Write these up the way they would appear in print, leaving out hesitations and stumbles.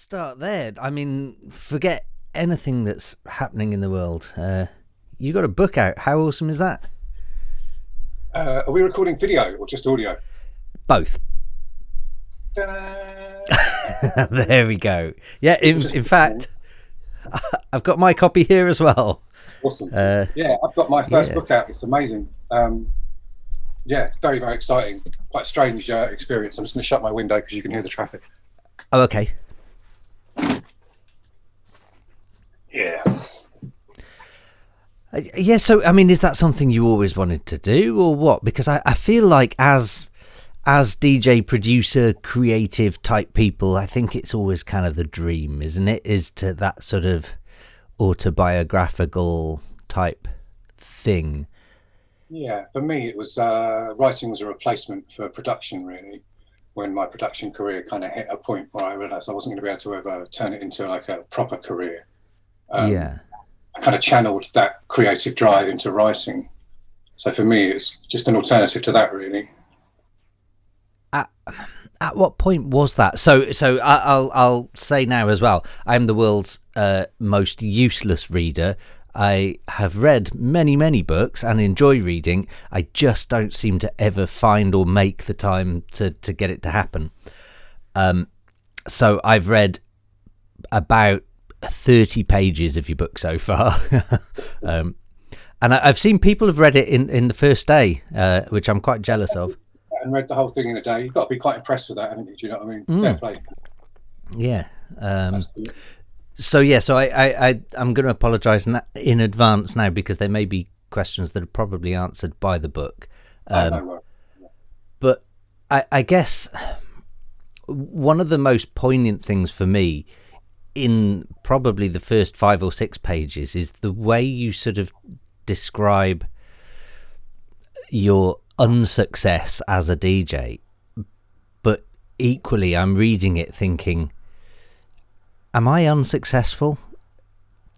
start there. I mean, forget anything that's happening in the world. You got a book out. How awesome is that? Are we recording video or just audio? Both. There we go. Yeah, in fact, I've got my copy here as well. Awesome. Yeah, I've got my first book out. It's amazing. Yeah, it's very, very exciting. Quite a strange experience. I'm just going to shut my window because you can hear the traffic. Oh, okay. Yeah. Yeah, so, I mean, is that something you always wanted to do or what? Because I feel like as DJ, producer, creative type people, I think it's always kind of the dream, isn't it? Is to that sort of autobiographical type thing. Yeah, for me, it was writing was a replacement for production, really. When my production career kind of hit a point where I realised I wasn't going to be able to ever turn it into like a proper career. Yeah. I kind of channeled that creative drive into writing. So for me, it's just an alternative to that, really. At what point was that? So I'll say now as well, I'm the world's most useless reader. I have read many books and enjoy reading. I just don't seem to ever find or make the time to get it to happen. So I've read about 30 pages of your book so far. And I've seen people have read it in the first day, which I'm quite jealous of. And read the whole thing in a day. You've got to be quite impressed with that, haven't you? Do you know what I mean? Fair play. Yeah. So I'm going to apologise in advance now because there may be questions that are probably answered by the book. But I guess one of the most poignant things for me in probably the first 5 or 6 pages is the way you sort of describe your unsuccess as a DJ, but equally I'm reading it thinking, am I unsuccessful?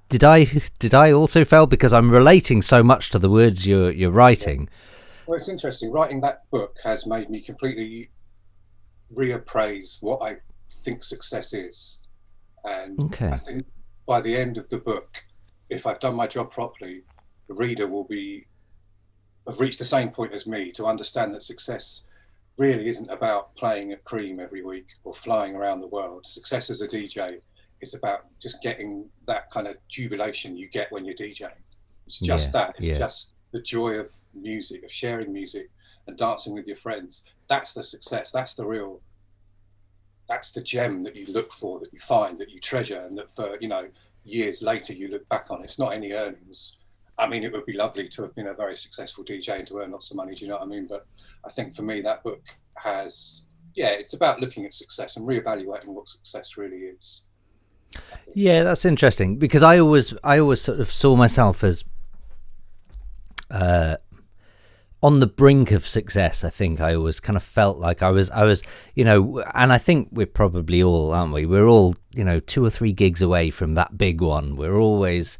Did I also fail? Because I'm relating so much to the words you're writing. Well, it's interesting. Writing that book has made me completely reappraise what I think success is. And I think by the end of the book, if I've done my job properly, the reader will have reached the same point as me to understand that success really isn't about playing at Cream every week or flying around the world. Success as a DJ is about just getting that kind of jubilation you get when you're DJing. It's just It's just the joy of music, of sharing music and dancing with your friends. That's the success. That's the gem that you look for, that you find, that you treasure, and that for, years later you look back on. It's not any earnings. I mean, it would be lovely to have been a very successful DJ and to earn lots of money, do you know what I mean? But I think for me, that book it's about looking at success and reevaluating what success really is. Yeah, that's interesting because I always sort of saw myself as on the brink of success. I think I always kind of felt like I was, and I think we're probably all, aren't we? We're all, 2 or 3 gigs away from that big one. We're always,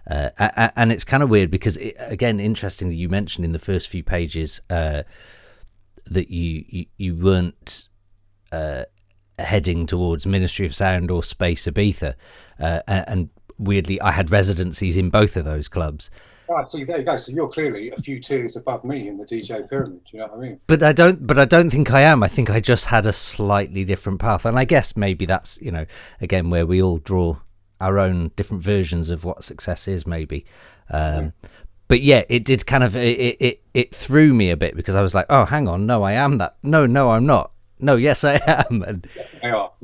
and it's kind of weird because, again, interestingly, you mentioned in the first few pages that you weren't heading towards Ministry of Sound or Space Ibiza, and weirdly, I had residencies in both of those clubs. Right, so there you go. So you're clearly a few tiers above me in the DJ pyramid. You know what I mean? But I don't think I am. I think I just had a slightly different path, and I guess maybe that's again where we all draw our own different versions of what success is, maybe. But yeah, it did kind of it threw me a bit because I was like, oh, hang on, no, I am that. No, I'm not. No, yes, I am. And,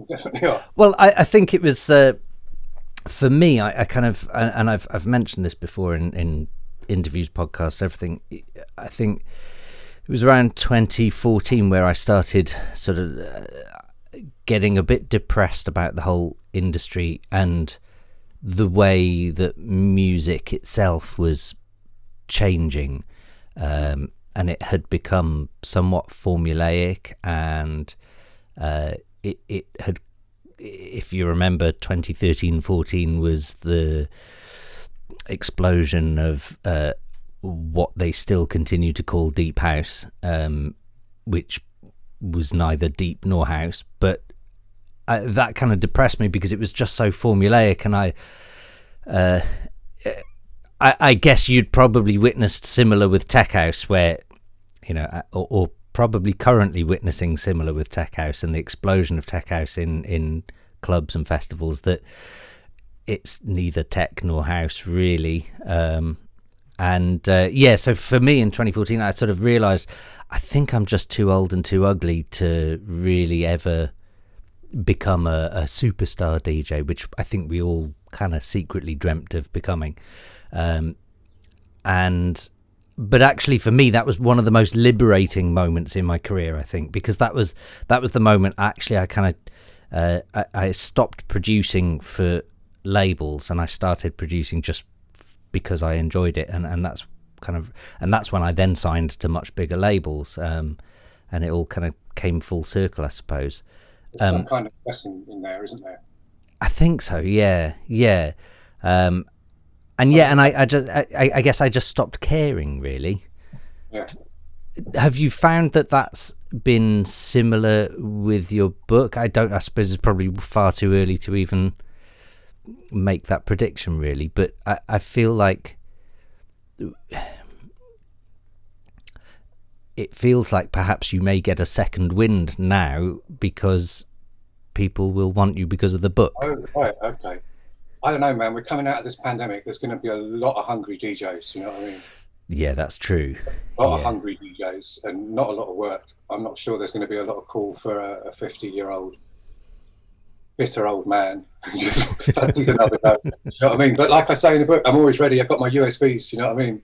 Definitely are. Well, I think it was for me. I kind of, and I've mentioned this before in interviews, podcasts, everything. I think it was around 2014 where I started sort of getting a bit depressed about the whole industry and the way that music itself was changing. And it had become somewhat formulaic, and it had, if you remember, 2013-14 was the explosion of what they still continue to call deep house, which was neither deep nor house, but that kind of depressed me because it was just so formulaic, and I guess you'd probably witnessed similar with Tech House, where, you know, or probably currently witnessing similar with Tech House and the explosion of Tech House in clubs and festivals, that it's neither tech nor house really. So for me in 2014, I sort of realised I think I'm just too old and too ugly to really ever become a superstar DJ, which I think we all kind of secretly dreamt of becoming. But actually for me, that was one of the most liberating moments in my career, I think, because that was the moment actually I kind of I stopped producing for labels and I started producing just because I enjoyed it, and that's when I then signed to much bigger labels, and it all kind of came full circle, I suppose. There's some kind of lesson in there, isn't there? I think so, yeah. I guess I just stopped caring, really. Yeah. Have you found that that's been similar with your book? I suppose it's probably far too early to even make that prediction, really, but I feel like it feels like perhaps you may get a second wind now because people will want you because of the book. Oh, right, okay. I don't know, man. We're coming out of this pandemic. There's going to be a lot of hungry DJs, you know what I mean? Yeah, that's true. A lot of hungry DJs and not a lot of work. I'm not sure there's going to be a lot of call for a 50-year-old bitter old man. Just another go. You know what I mean? But like I say in the book, I'm always ready. I've got my USBs, you know what I mean?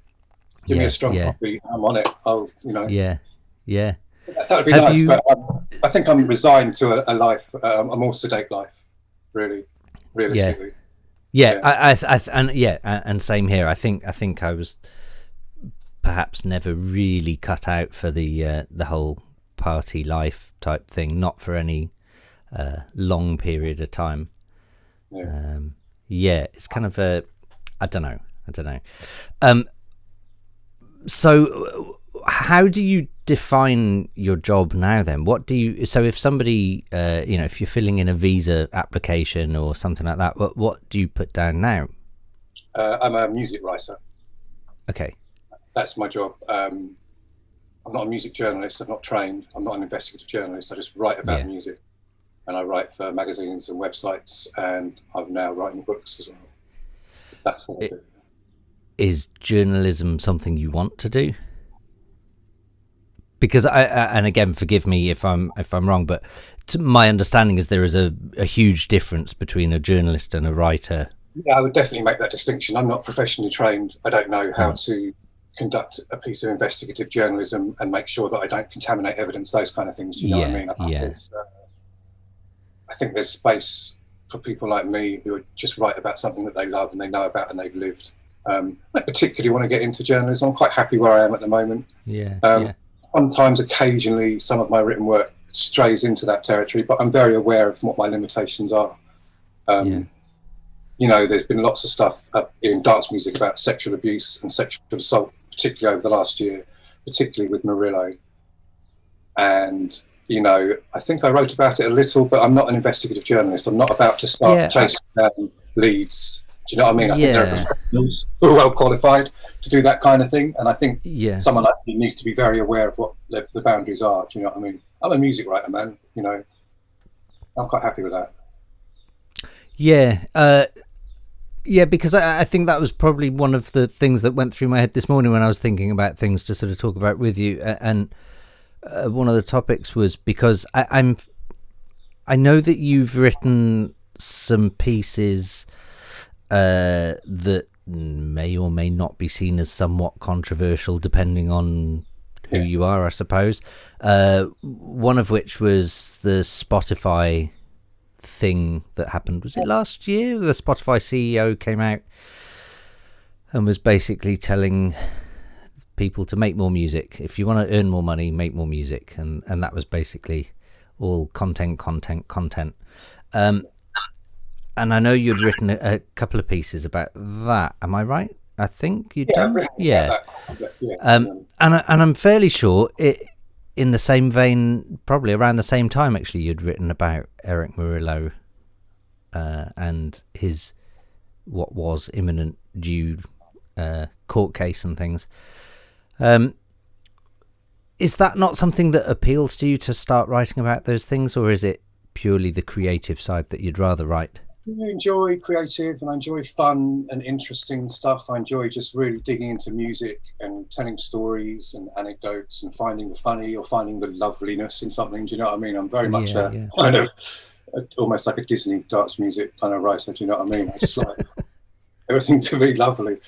Give me a strong copy, I'm on it. Oh, you know. Yeah. That would be nice, but I think I'm resigned to a life, a more sedate life, really, realistically. And same here. I think I was perhaps never really cut out for the whole party life type thing, not for any long period of time. It's kind of I don't know. So how do you define your job now then? So if somebody if you're filling in a visa application or something like that, what do you put down now? I'm a music writer. Okay. That's my job. I'm not a music journalist. I'm not trained. I'm not an investigative journalist. I just write about music, and I write for magazines and websites, and I'm now writing books as well. That's what I do. Is journalism something you want to do? Because and again, forgive me if I'm wrong, but my understanding is there is a huge difference between a journalist and a writer. Yeah, I would definitely make that distinction. I'm not professionally trained. I don't know how to conduct a piece of investigative journalism and make sure that I don't contaminate evidence, those kind of things. You know what I mean? I think there's space for people like me who just write about something that they love and they know about and they've lived. I particularly want to get into journalism. I'm quite happy where I am at the moment. Sometimes, occasionally, some of my written work strays into that territory, but I'm very aware of what my limitations are. You know, there's been lots of stuff in dance music about sexual abuse and sexual assault, particularly over the last year, particularly with Murillo. And, you know, I think I wrote about it a little, but I'm not an investigative journalist. I'm not about to start chasing down leads. Do you know what I mean? I think there are professionals who are well qualified to do that kind of thing. And I think someone like me needs to be very aware of what the boundaries are. Do you know what I mean? I'm a music writer, man. You know, I'm quite happy with that. Because I think that was probably one of the things that went through my head this morning when I was thinking about things to sort of talk about with you. And one of the topics was because I know that you've written some pieces that may or may not be seen as somewhat controversial depending on who you are, I suppose. One of which was the Spotify thing that happened. Was it last year? The Spotify CEO came out and was basically telling people to make more music. If you want to earn more money, make more music. And that was basically all content. And I know you'd written a couple of pieces about that. Am I right? I think you'd done. And I'm fairly sure in the same vein, probably around the same time, actually, you'd written about Eric Murillo and his what was imminent due court case and things. Is that not something that appeals to you, to start writing about those things, or is it purely the creative side that you'd rather write? I enjoy creative and I enjoy fun and interesting stuff. I enjoy just really digging into music and telling stories and anecdotes and finding the funny or finding the loveliness in something. Do you know what I mean? I'm very much kind of almost like a Disney dance music kind of writer. Do you know what I mean? I just like everything to be lovely.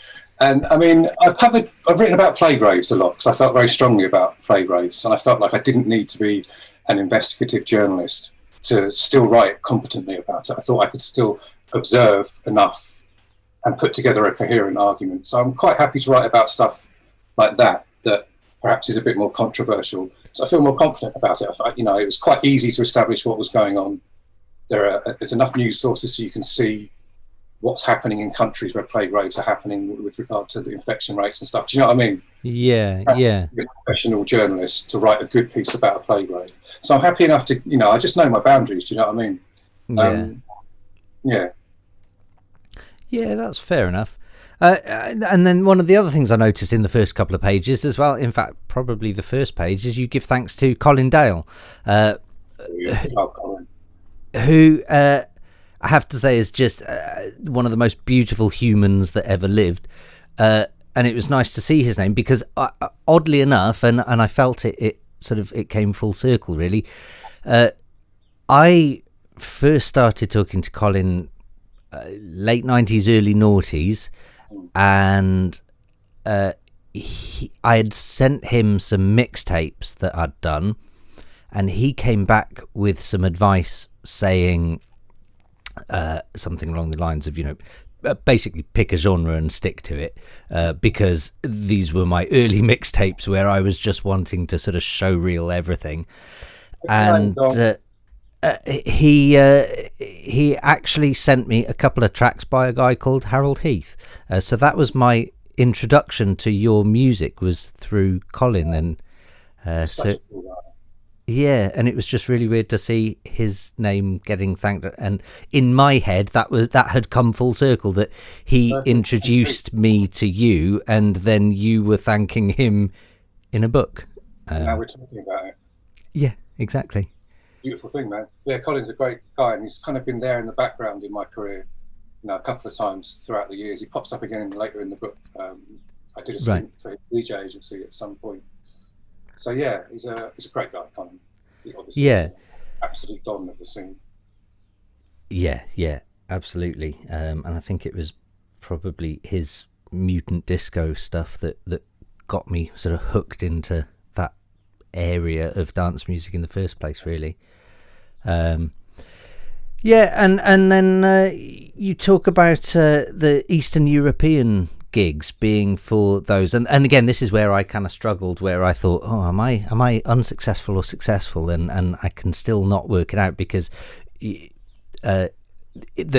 And I mean, I've written about play graves a lot because I felt very strongly about play graves, and I felt like I didn't need to be an investigative journalist to still write competently about it. I thought I could still observe enough and put together a coherent argument. So I'm quite happy to write about stuff like that perhaps is a bit more controversial. So I feel more confident about it. It was quite easy to establish what was going on. There's enough news sources so you can see what's happening in countries where plague raves are happening with regard to the infection rates and stuff. Do you know what I mean? Yeah. A professional journalist to write a good piece about a plague rave. So I'm happy enough to, I just know my boundaries. Do you know what I mean? Yeah, that's fair enough. And then one of the other things I noticed in the first couple of pages as well, in fact, probably the first page, is you give thanks to Colin Dale, who I have to say is just one of the most beautiful humans that ever lived. And it was nice to see his name because oddly enough, and I felt it came full circle really. I first started talking to Colin late 90s, early noughties, and I had sent him some mixtapes that I'd done, and he came back with some advice saying something along the lines of, basically pick a genre and stick to it, because these were my early mixtapes where I was just wanting to sort of show reel everything. And he actually sent me a couple of tracks by a guy called Harold Heath. So that was my introduction to your music, was through Colin. And yeah, and it was just really weird to see his name getting thanked. And in my head, that had come full circle, that he introduced me to you, and then you were thanking him in a book. Now we're talking about it. Yeah, exactly. Beautiful thing, man. Yeah, Colin's a great guy, and he's kind of been there in the background in my career, a couple of times throughout the years. He pops up again later in the book. I did a stint for his DJ agency at some point. So yeah, he's a great guy, Colin. He obviously is an absolute don of the scene. Yeah, absolutely. And I think it was probably his mutant disco stuff that got me sort of hooked into that area of dance music in the first place, really. And then you talk about the Eastern European gigs being for those, and again, this is where I kind of struggled, where I thought, am I unsuccessful or successful, and I can still not work it out, because the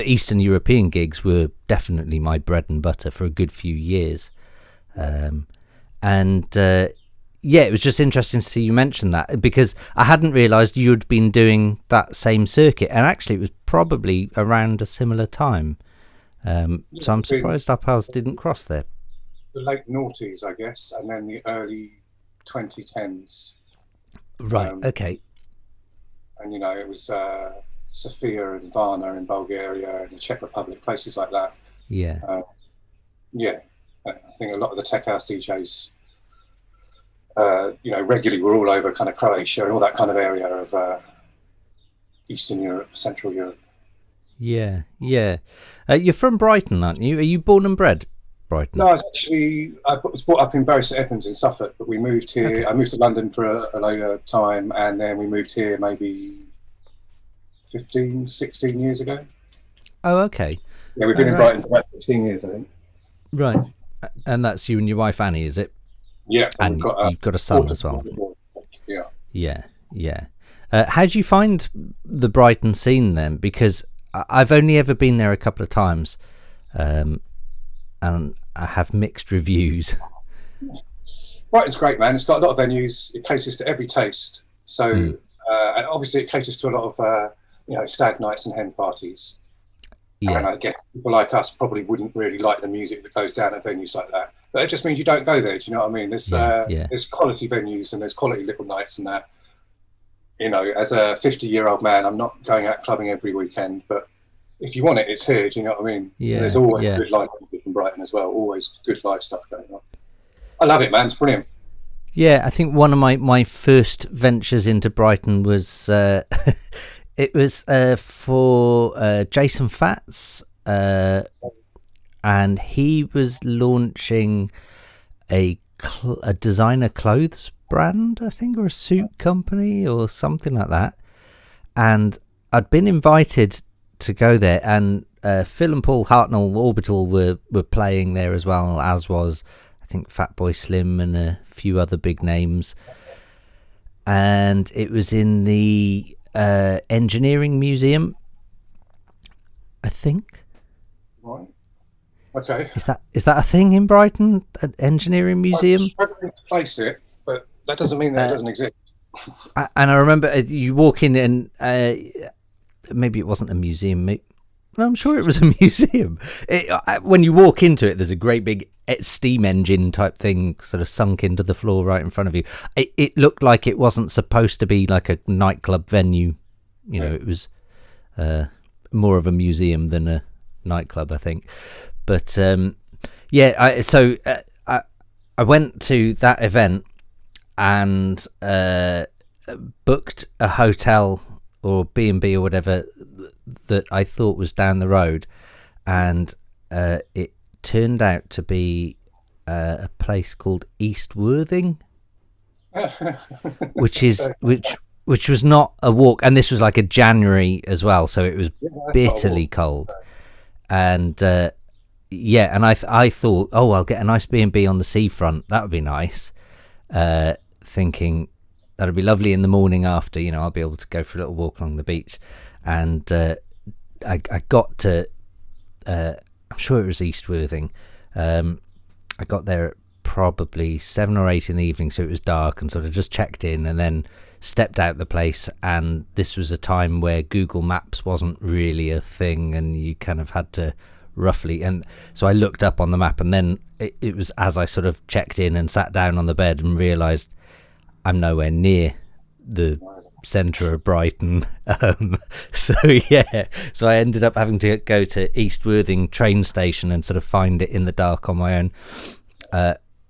Eastern European gigs were definitely my bread and butter for a good few years. It was just interesting to see you mention that, because I hadn't realised you'd been doing that same circuit, and actually it was probably around a similar time. So I'm surprised our paths didn't cross there. The late noughties, I guess, and then the early 2010s. Right, okay. And, it was Sofia and Varna in Bulgaria and the Czech Republic, places like that. Yeah. I think a lot of the tech house DJs, regularly were all over kind of Croatia and all that kind of area of Eastern Europe, Central Europe. Yeah. You're from Brighton, aren't you? Are you born and bred Brighton? No, I was brought up in Bury St Edmunds in Suffolk, but we moved here. Okay. I moved to London for a later time, and then we moved here maybe 15, 16 years ago. Oh, okay. Yeah, we've been in Brighton for about 15 years, I think. Right. And that's you and your wife, Annie, is it? Yeah. And you've got a son as well. Yeah. Yeah. How do you find the Brighton scene then? Because I've only ever been there a couple of times, and I have mixed reviews. Brighton's great, man. It's got a lot of venues. It caters to every taste. So, and obviously it caters to a lot of, stag nights and hen parties. Yeah. And I guess people like us probably wouldn't really like the music that goes down at venues like that. But it just means you don't go there. Do you know what I mean? There's quality venues and there's quality little nights and that. As a 50-year-old man, I'm not going out clubbing every weekend, but if you want it, it's here. Do you know what I mean? Yeah. There's always good live music in Brighton as well. Always good live stuff going on. I love it, man. It's brilliant. Yeah, I think one of my first ventures into Brighton was it was for Jason Fatz, and he was launching a designer clothes brand, I think, or a suit company or something like that. And I'd been invited to go there, and Phil and Paul Hartnell Orbital were playing there as well, as was I think Fatboy Slim and a few other big names. And it was in the Engineering Museum, I think. Right. Okay. Is that a thing in Brighton? An Engineering Museum? I'm struggling to place it, but that doesn't mean that it doesn't exist. And I remember you walk in and maybe it wasn't a museum. I'm sure it was a museum. When you walk into it, there's a great big steam engine type thing sort of sunk into the floor right in front of you. It looked like it wasn't supposed to be like a nightclub venue. It was more of a museum than a nightclub, I think. But I went to that event and booked a hotel or B&B or whatever that I thought was down the road, and it turned out to be a place called East Worthing, which was not a walk, and this was like a January as well, so it was bitterly cold. And and I thought, I'll get a nice B&B on the seafront, that would be nice, thinking that'd be lovely in the morning after, I'll be able to go for a little walk along the beach. And I got to I'm sure it was East Worthing. I got there at probably 7 or 8 in the evening, so it was dark, and sort of just checked in and then stepped out the place. And this was a time where Google Maps wasn't really a thing, and you kind of had to roughly, and so I looked up on the map, and then it was as I sort of checked in and sat down on the bed and realised I'm nowhere near the centre of Brighton. So I ended up having to go to East Worthing train station and sort of find it in the dark on my own.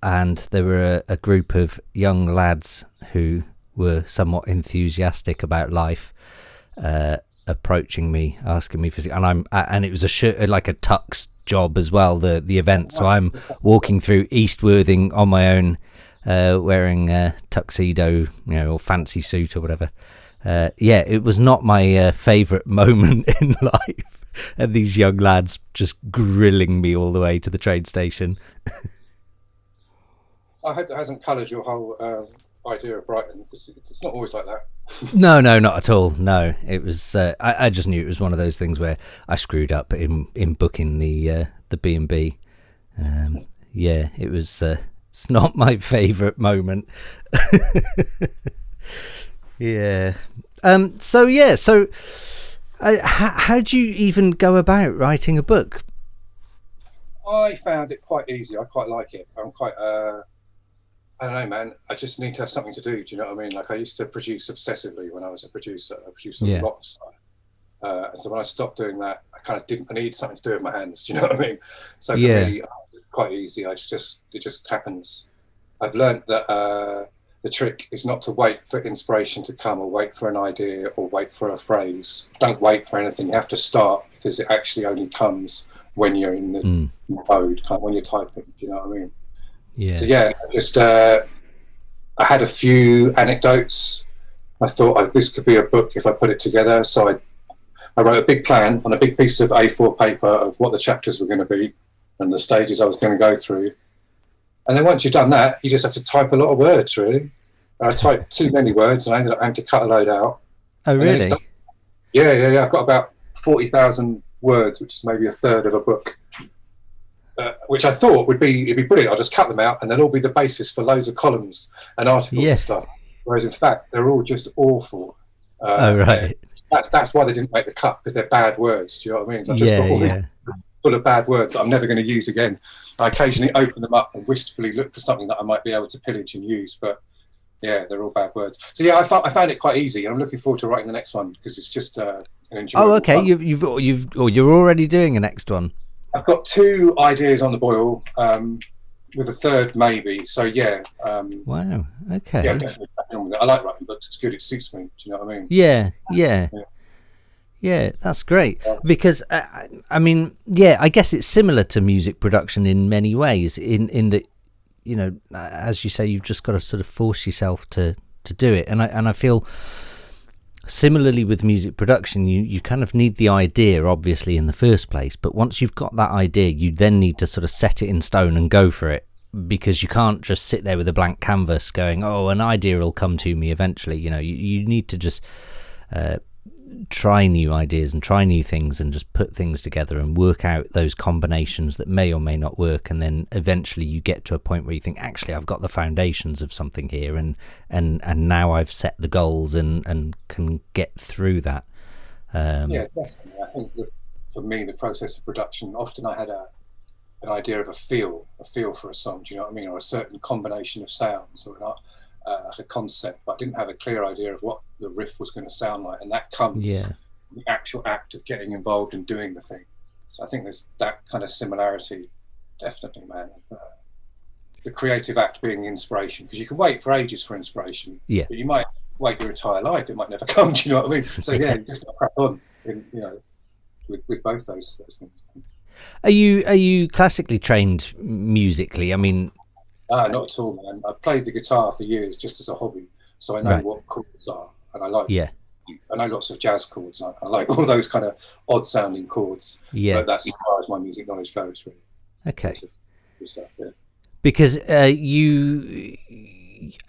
And there were a group of young lads who were somewhat enthusiastic about life, approaching me, asking me for, and it was like a tux job as well, the event. So I'm walking through East Worthing on my own, wearing a tuxedo, or fancy suit or whatever. It was not my favourite moment in life, and these young lads just grilling me all the way to the train station. I hope that hasn't coloured your whole idea of Brighton, because it's not always like that. No, not at all. No, it was. I just knew it was one of those things where I screwed up in booking the B&B. It was. It's not my favourite moment. Yeah. So how do you even go about writing a book? I found it quite easy. I quite like it. I'm quite. I don't know, man. I just need to have something to do. Do you know what I mean? Like, I used to produce obsessively when I was a producer. I produced a lot of stuff. And so when I stopped doing that, I needed something to do with my hands. Do you know what I mean? So for me, it's quite easy. It just happens. I've learned that the trick is not to wait for inspiration to come, or wait for an idea, or wait for a phrase. Don't wait for anything. You have to start, because it actually only comes when you're in the mode, when you're typing. Do you know what I mean? Yeah. So I had a few anecdotes. I thought this could be a book if I put it together. So I wrote a big plan on a big piece of A4 paper of what the chapters were going to be and the stages I was going to go through. And then once you've done that, you just have to type a lot of words, really. I typed too many words, and I ended up having to cut a load out. Oh, really? Yeah. I've got about 40,000 words, which is maybe a third of a book. which I thought it'd be brilliant. I'll just cut them out and they'll all be the basis for loads of columns and articles and stuff. Whereas in fact, they're all just awful. Right. That's why they didn't make the cut, because they're bad words. Do you know what I mean? I've just got all full of bad words that I'm never going to use again. I occasionally open them up and wistfully look for something that I might be able to pillage and use, but yeah, they're all bad words. So yeah, I found it quite easy, and I'm looking forward to writing the next one because it's just an enjoyable. Oh, okay. Fun. You're already doing a next one. I've got 2 ideas on the boil, with a third maybe. So yeah. Wow. Okay. Yeah, definitely. I like writing books. It's good. It suits me. Do you know what I mean? Yeah, that's great. Because I mean, I guess it's similar to music production in many ways. In that, you know, as you say, you've just got to sort of force yourself to do it. And I feel similarly with music production, you kind of need the idea, obviously, in the first place. But once you've got that idea, you then need to sort of set it in stone and go for it, because you can't just sit there with a blank canvas going, oh, an idea will come to me eventually. You know, you need to just try new ideas and try new things and just put things together and work out those combinations that may or may not work, and then eventually you get to a point where you think, actually, I've got the foundations of something here, and now I've set the goals and can get through that. Yeah, definitely. I think that for me, the process of production, often I had an idea of a feel for a song, do you know what I mean, or a certain combination of sounds, or not like a concept, but I didn't have a clear idea of what the riff was going to sound like, and that comes from the actual act of getting involved and doing the thing. So I think there's that kind of similarity, definitely, man. The creative act being the inspiration, because you can wait for ages for inspiration, but you might wait your entire life, it might never come, do you know what I mean? So yeah, you just crack on, you know, with both those things. Are you classically trained musically? I mean, not at all, man. I played the guitar for years just as a hobby, so I know what chords are, and I like. I know lots of jazz chords. I like all those kind of odd-sounding chords. But that's as far as my music knowledge goes, really. Okay. Stuff, because you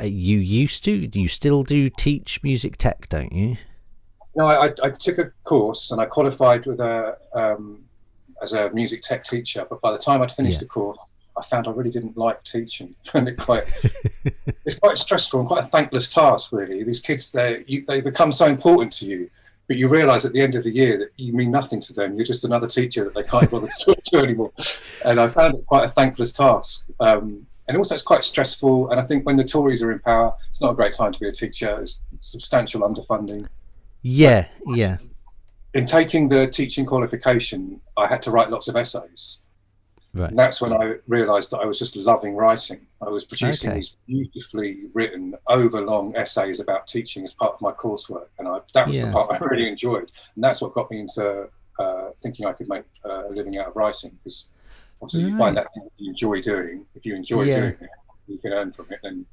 used to, you still do teach music tech, don't you? No, I took a course and I qualified with as a music tech teacher, but by the time I'd finished the course, I found I really didn't like teaching. And it's quite stressful and quite a thankless task, really. These kids, they become so important to you, but you realise at the end of the year that you mean nothing to them. You're just another teacher that they can't bother to talk to anymore. And I found it quite a thankless task. And also it's quite stressful. And I think when the Tories are in power, it's not a great time to be a teacher. There's substantial underfunding. Yeah. In taking the teaching qualification, I had to write lots of essays. Right. And that's when I realised that I was just loving writing. I was producing these beautifully written, overlong essays about teaching as part of my coursework, and that was the part I really enjoyed. And that's what got me into thinking I could make a living out of writing, because obviously you find that thing that you enjoy doing. If you enjoy doing it, you can earn from it, and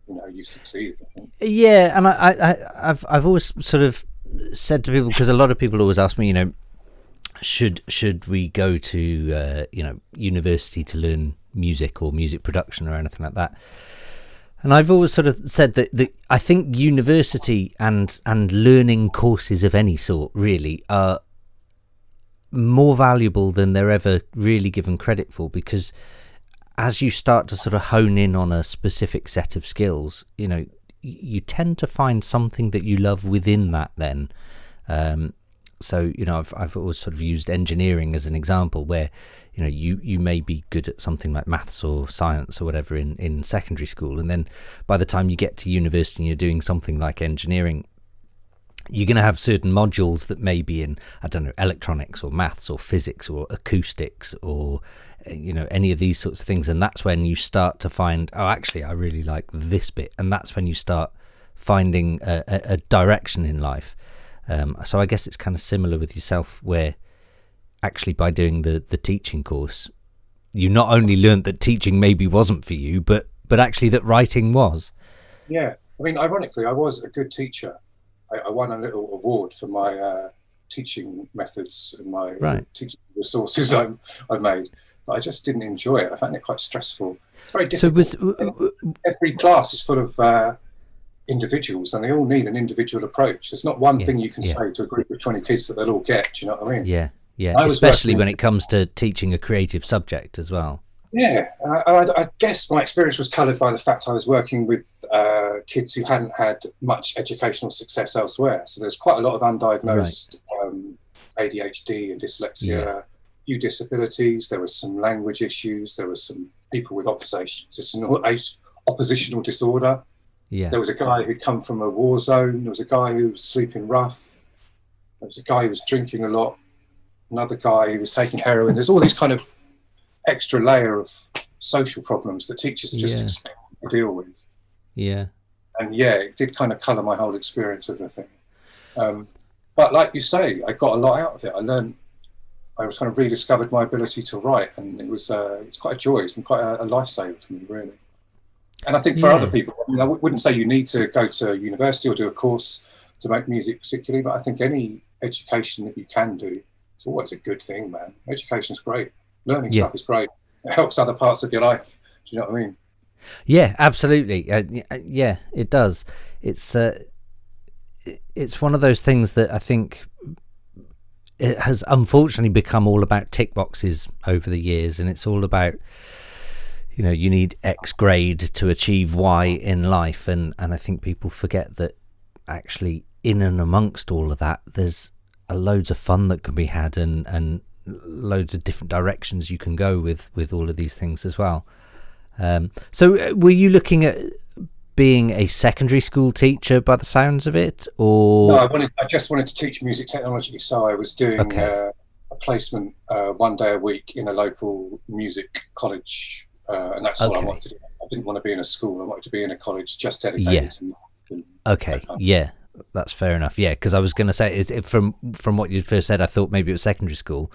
you know you succeed. Yeah, and I've always sort of said to people, because a lot of people always ask me, you know, should we go to university to learn music or music production or anything like that? And I've always sort of said that I think university and learning courses of any sort really are more valuable than they're ever really given credit for, because as you start to sort of hone in on a specific set of skills, you know, you tend to find something that you love within that then. So, you know, I've always sort of used engineering as an example, where, you know, you may be good at something like maths or science or whatever in secondary school, and then by the time you get to university and you're doing something like engineering, you're going to have certain modules that may be in, I don't know, electronics or maths or physics or acoustics or, you know, any of these sorts of things. And that's when you start to find, oh, actually, I really like this bit. And that's when you start finding a direction in life. So I guess it's kind of similar with yourself, where actually by doing the teaching course, you not only learned that teaching maybe wasn't for you, but actually that writing was. Yeah. I mean, ironically, I was a good teacher. I won a little award for my teaching methods and my teaching resources I made, but I just didn't enjoy it. I found it quite stressful. It's very difficult. So every class is full of individuals, and they all need an individual approach. There's not one thing you can say to a group of 20 kids that they'll all get. Do you know what I mean? Yeah. Yeah, especially when it comes to teaching a creative subject as well. Yeah, I guess my experience was coloured by the fact I was working with kids who hadn't had much educational success elsewhere. So there's quite a lot of undiagnosed ADHD and dyslexia, a few disabilities. There was some language issues. There was some people with oppositional disorder. Yeah. There was a guy who'd come from a war zone. There was a guy who was sleeping rough. There was a guy who was drinking a lot. Another guy who was taking heroin. There's all these kind of extra layer of social problems that teachers are just expected to deal with. Yeah. And it did kind of colour my whole experience of the thing. But like you say, I got a lot out of it. I was kind of rediscovered my ability to write, and it's quite a joy. It's been quite a lifesaver for me, really. And I think for other people, I mean, I wouldn't say you need to go to university or do a course to make music particularly, but I think any education that you can do is always a good thing, man. Education's great. Learning stuff is great. It helps other parts of your life. Do you know what I mean? Yeah, absolutely. Yeah, it does. It's one of those things that I think it has unfortunately become all about tick boxes over the years, and it's all about, you know, you need X grade to achieve Y in life, and I think people forget that actually in and amongst all of that there's loads of fun that can be had, and loads of different directions you can go with all of these things as well. So were you looking at being a secondary school teacher by the sounds of it, or? No, I just wanted to teach music technology, so I was doing a placement 1 day a week in a local music college, and that's all I wanted to do. I didn't want to be in a school. I wanted to be in a college just dedicated to music. That's fair enough. Yeah, because I was going to say, from what you first said, I thought maybe it was secondary school,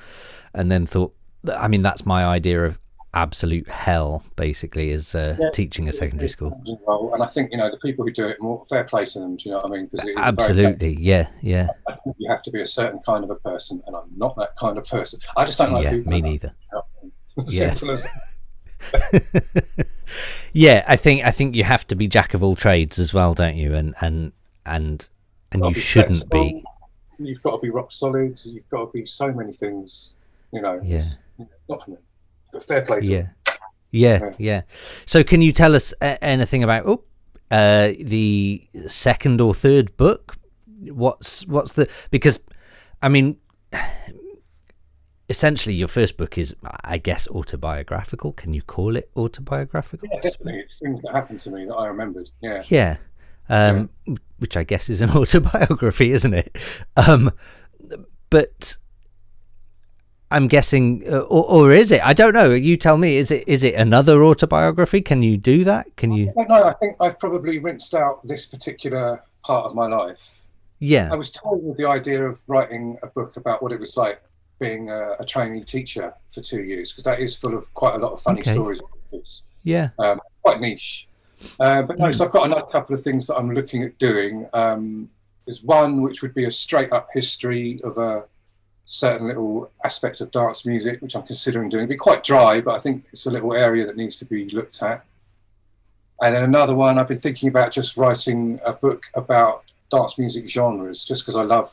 and then thought, I mean, that's my idea of absolute hell, basically, is teaching a secondary school. And I think, you know, the people who do it, more fair play to them. Do you know what I mean? Absolutely, yeah. I think you have to be a certain kind of a person, and I'm not that kind of person. I just don't like people. Me neither. Simple as. Yeah, I think you have to be jack of all trades as well, don't you? And you shouldn't be. You've got to be rock solid. You've got to be so many things. You know. Yeah. Not for me. But fair play to them. Yeah. So, can you tell us anything about the second or third book? What's the, because I mean, essentially your first book is, I guess, autobiographical. Can you call it autobiographical? Yeah, definitely. It's things that happened to me that I remembered. Which I guess is an autobiography, isn't it? But I'm guessing, or is it? I don't know. You tell me. Is it another autobiography? Can you do that? Can you? No, I think I've probably rinsed out this particular part of my life. Yeah. I was toying with the idea of writing a book about what it was like being a trainee teacher for 2 years, because that is full of quite a lot of funny stories. Yeah. Quite niche. But no, so I've got another couple of things that I'm looking at doing. There's one which would be a straight up history of a certain little aspect of dance music, which I'm considering doing. It'd be quite dry, but I think it's a little area that needs to be looked at. And then another one, I've been thinking about just writing a book about dance music genres, just because I love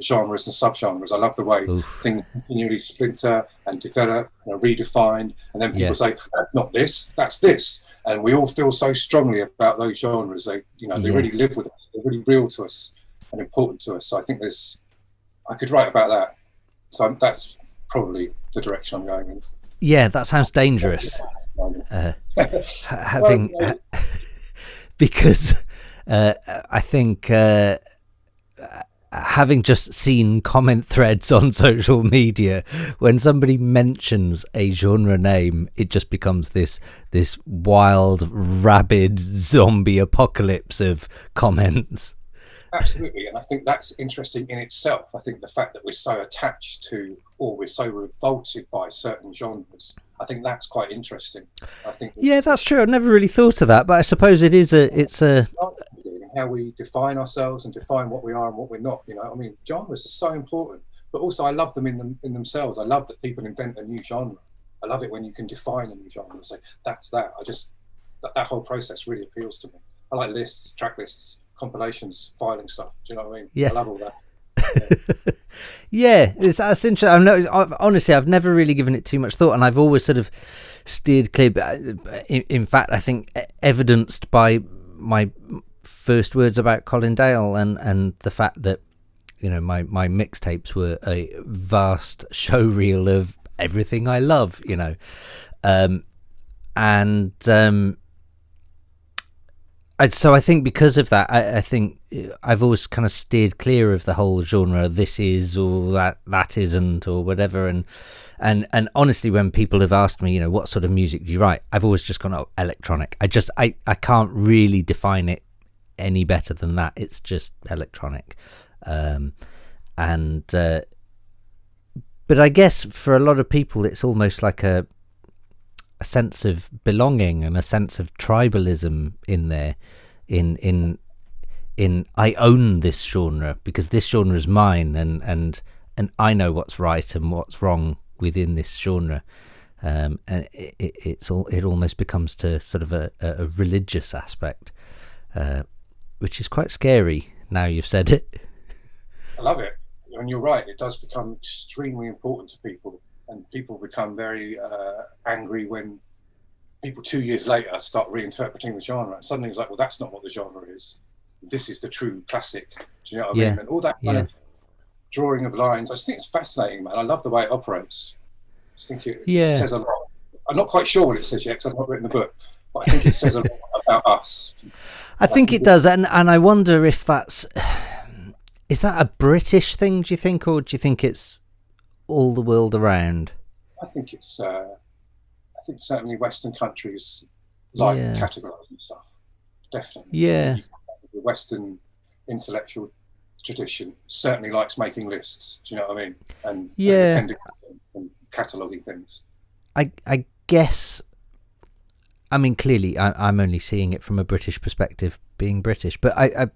genres and subgenres. I love the way things continually splinter and develop and are redefined, and then people say, that's not this, that's this. And we all feel so strongly about those genres. They really live with us. They're really real to us and important to us. So I think I could write about that. So that's probably the direction I'm going in. Yeah, that sounds dangerous. Because I think having just seen comment threads on social media, when somebody mentions a genre name, it just becomes this wild, rabid zombie apocalypse of comments. Absolutely, and I think that's interesting in itself. I think the fact that we're so attached to, or we're so revolted by certain genres, I think that's quite interesting. I think. Yeah, that's true. I've never really thought of that, but I suppose it's a how we define ourselves and define what we are and what we're not. You know, I mean, genres are so important, but also I love them in themselves. I love that people invent a new genre. I love it when you can define a new genre and say that's that. That whole process really appeals to me. I like lists, track lists, compilations, filing stuff. Do you know what I mean? Yeah. I love all that. Yeah, that's interesting. Honestly, I've never really given it too much thought, and I've always sort of steered clear. In fact, I think evidenced by my first words about Colin Dale and the fact that, you know, my mixtapes were a vast showreel of everything I love, you know, so I think because of that, I think I've always kind of steered clear of the whole genre. This is or that isn't or whatever. And honestly, when people have asked me, you know, what sort of music do you write, I've always just gone, oh, electronic. I can't really define it any better than that. It's just electronic. But I guess for a lot of people, it's almost like a sense of belonging and a sense of tribalism in there, in I own this genre because this genre is mine, and I know what's right and what's wrong within this genre, and it almost becomes to sort of a religious aspect, which is quite scary now you've said it. I love it, and you're right, it does become extremely important to people. And people become very angry when people 2 years later start reinterpreting the genre. And suddenly it's like, well, that's not what the genre is. This is the true classic. Do you know what I mean? And all that kind of drawing of lines, I just think it's fascinating, man. I love the way it operates. I just think it says a lot. I'm not quite sure what it says yet because I've not written the book, but I think it says a lot about us. I think it does. And I wonder if is that a British thing, do you think, or do you think it's all the world around? I think it's I think certainly Western countries like categorizing stuff, definitely. The Western intellectual tradition certainly likes making lists, do you know what I mean, and and cataloguing things. I guess, I mean, clearly I'm only seeing it from a British perspective, being British, but I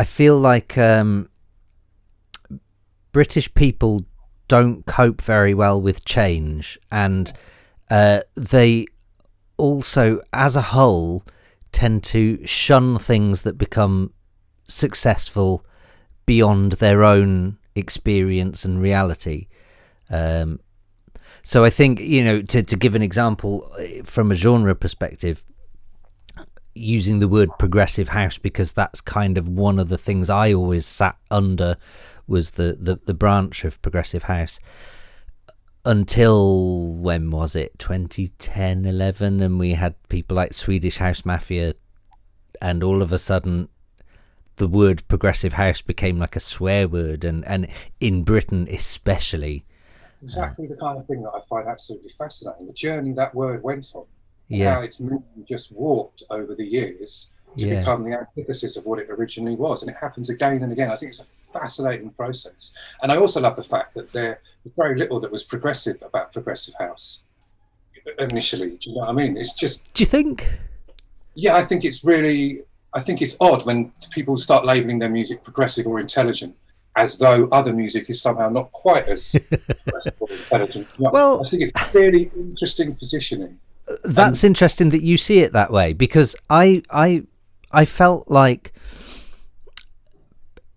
feel like British people don't cope very well with change, and they also as a whole tend to shun things that become successful beyond their own experience and reality. So I think, you know, to give an example from a genre perspective, using the word progressive house, because that's kind of one of the things I always sat under, was the branch of progressive house, until when was it, 2010, 11, and we had people like Swedish House Mafia, and all of a sudden the word progressive house became like a swear word, and in Britain especially. It's exactly the kind of thing that I find absolutely fascinating, the journey that word went on, how it's just warped over the years to become the antithesis of what it originally was, and it happens again and again. I think it's a fascinating process, and I also love the fact that there was very little that was progressive about progressive house initially. Do you know what I mean? It's just. Do you think? Yeah, I think it's odd when people start labeling their music progressive or intelligent, as though other music is somehow not quite as progressive or intelligent. Well, I think it's really interesting positioning. That's interesting that you see it that way, because I felt like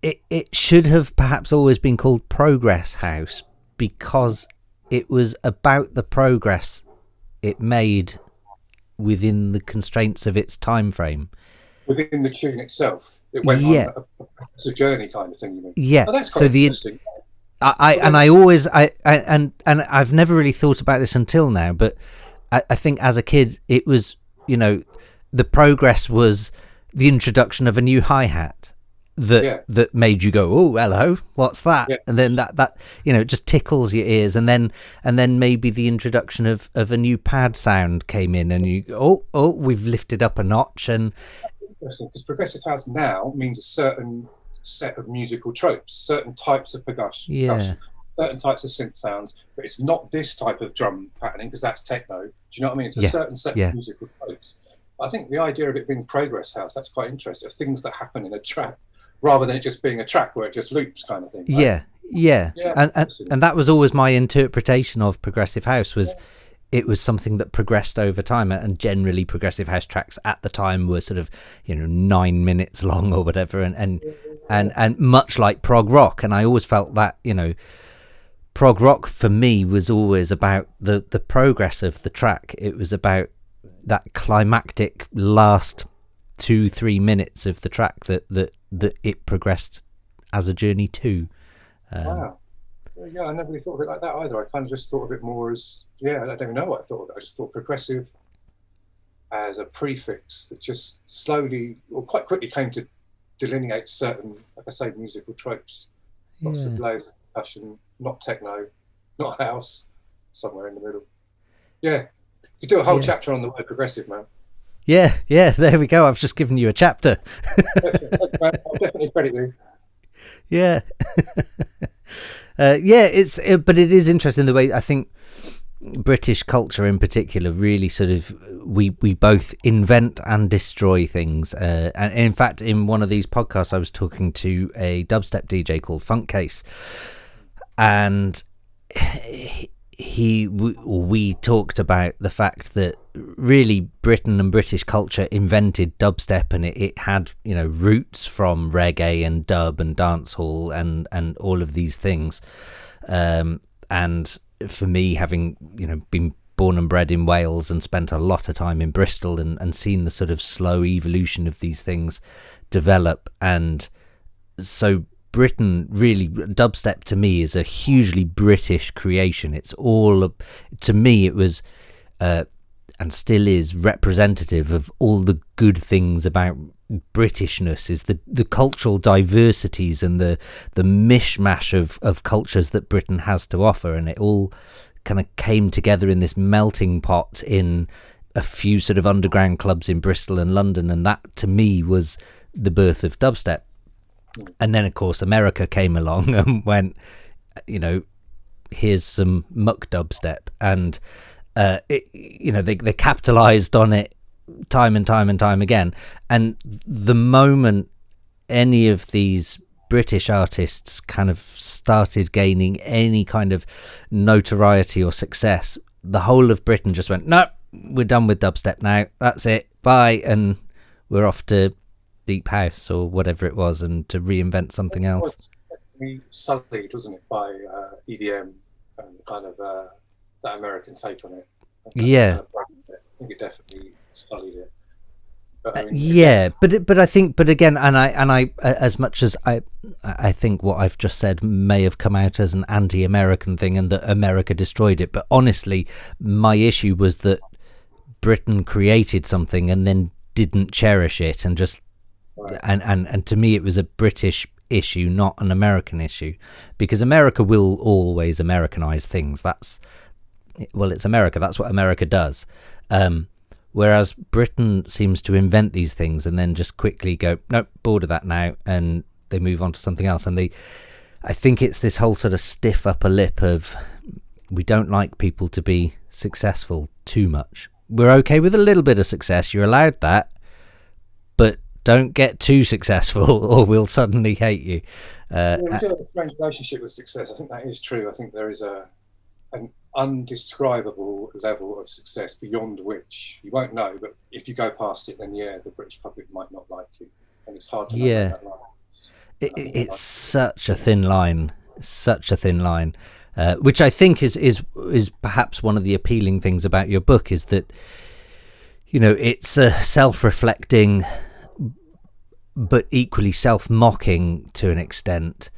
it should have perhaps always been called Progress House, because it was about the progress it made within the constraints of its time frame. Within the tune itself, it went on a journey kind of thing. You mean? Yeah. Oh, that's quite interesting. I've never really thought about this until now, but I think as a kid it was, you know, the progress was the introduction of a new hi-hat that made you go, oh, hello, what's that? And then that you know, it just tickles your ears, and then maybe the introduction of a new pad sound came in, and you oh, we've lifted up a notch. And interesting, because progressive house now means a certain set of musical tropes, certain types of percussion, certain types of synth sounds, but it's not this type of drum patterning, because that's techno. Do you know what I mean? It's a certain set of musical tropes. I think the idea of it being progress house, that's quite interesting, of things that happen in a track rather than it just being a track where it just loops kind of thing. Right? Yeah. And that was always my interpretation of progressive house, was it was something that progressed over time, and generally progressive house tracks at the time were sort of 9 minutes long or whatever, and much like prog rock. And I always felt that prog rock for me was always about the progress of the track. It was about that climactic last 2-3 minutes of the track that it progressed as a journey to. Wow. Yeah, I never really thought of it like that either. I kind of just thought of it more as, I don't even know what I thought of it. I just thought progressive as a prefix that just slowly, or quite quickly, came to delineate certain, like I say, musical tropes. Lots of layers of percussion, not techno, not house, somewhere in the middle. Yeah, you do a whole chapter on the word progressive, man. Yeah, there we go. I've just given you a chapter. I'll definitely credit you. Yeah. But it is interesting the way I think British culture in particular really sort of we both invent and destroy things. And in fact, in one of these podcasts, I was talking to a dubstep DJ called Funkcase, and we talked about the fact that really Britain and British culture invented dubstep, and it had roots from reggae and dub and dancehall and all of these things, and for me, having been born and bred in Wales and spent a lot of time in Bristol and seen the sort of slow evolution of these things develop, and so Britain, really, dubstep to me is a hugely British creation. It's all, to me, it was and still is representative of all the good things about Britishness, is the cultural diversities and the mishmash of cultures that Britain has to offer, and it all kind of came together in this melting pot in a few sort of underground clubs in Bristol and London, and that to me was the birth of dubstep. And then, of course, America came along and went, here's some muck dubstep. And, they capitalized on it time and time and time again. And the moment any of these British artists kind of started gaining any kind of notoriety or success, the whole of Britain just went, no, we're done with dubstep now. That's it. Bye. And we're off to deep house or whatever it was, and to reinvent something else. It was sullied, wasn't it, by EDM and kind of that American take on it. Yeah, I think it definitely sullied it. But, I think, but again, and I, as much as I think what I've just said may have come out as an anti-American thing, and that America destroyed it. But honestly, my issue was that Britain created something and then didn't cherish it, and just. Right. And to me it was a British issue, not an American issue, because America will always Americanize things. It's America, that's what America does, whereas Britain seems to invent these things and then just quickly go, nope, bored of that now, and they move on to something else. And I think it's this whole sort of stiff upper lip of, we don't like people to be successful too much. We're okay with a little bit of success, you're allowed that, but don't get too successful or we'll suddenly hate you. We do have a strange relationship with success. I think that is true. I think there is an undescribable level of success beyond which you won't know, but if you go past it, then the British public might not like you, and it's hard to know that line. It's such a thin line, which I think is perhaps one of the appealing things about your book, is that it's a self-reflecting but equally self-mocking to an extent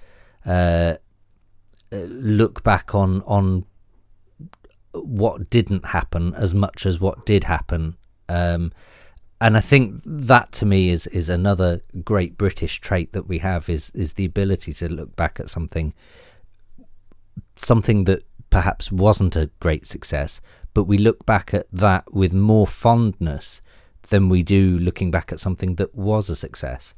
look back on what didn't happen as much as what did happen, and I think that to me is another great British trait that we have, is the ability to look back at something that perhaps wasn't a great success, but we look back at that with more fondness than we do looking back at something that was a success.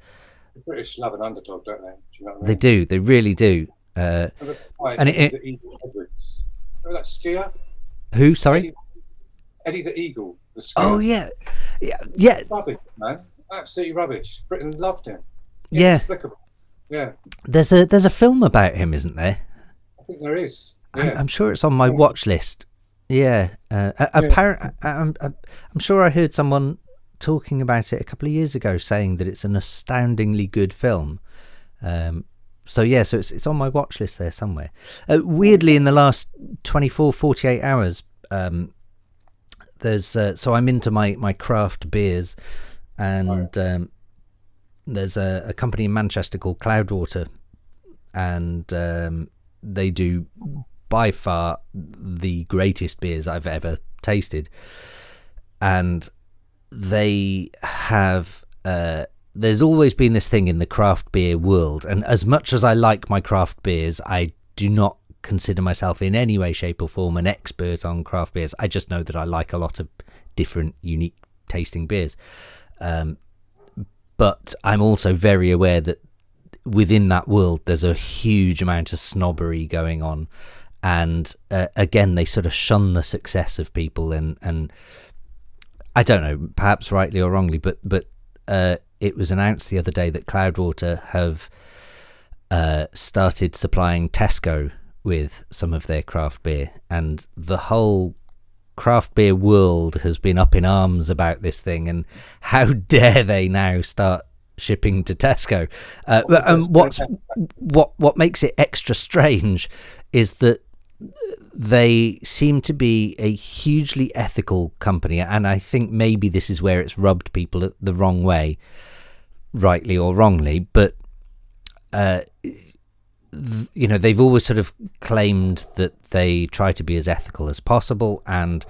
The British love an underdog, don't they? Do you know what I mean? They do. They really do. And the Eagle Edwards. Remember that skier? Who? Sorry. Eddie the Eagle. The skier. Oh yeah. Rubbish, man. Absolutely rubbish. Britain loved him. Inexplicable. Yeah. There's a film about him, isn't there? I think there is. Yeah. I'm sure it's on my watch list. Yeah. Apparent. I'm sure I heard someone talking about it a couple of years ago, saying that it's an astoundingly good film. So it's on my watch list there somewhere. Weirdly, in the last 48 hours, there's so I'm into my craft beers, and there's a company in Manchester called Cloudwater, and they do by far the greatest beers I've ever tasted. And they have there's always been this thing in the craft beer world, and as much as I like my craft beers, I do not consider myself in any way, shape or form an expert on craft beers. I just know that I like a lot of different unique tasting beers, but I'm also very aware that within that world there's a huge amount of snobbery going on, and again, they sort of shun the success of people, and I don't know, perhaps rightly or wrongly, but it was announced the other day that Cloudwater have started supplying Tesco with some of their craft beer, and the whole craft beer world has been up in arms about this thing, and how dare they now start shipping to Tesco. What makes it extra strange is that they seem to be a hugely ethical company, and I think maybe this is where it's rubbed people the wrong way, rightly or wrongly, but they've always sort of claimed that they try to be as ethical as possible, and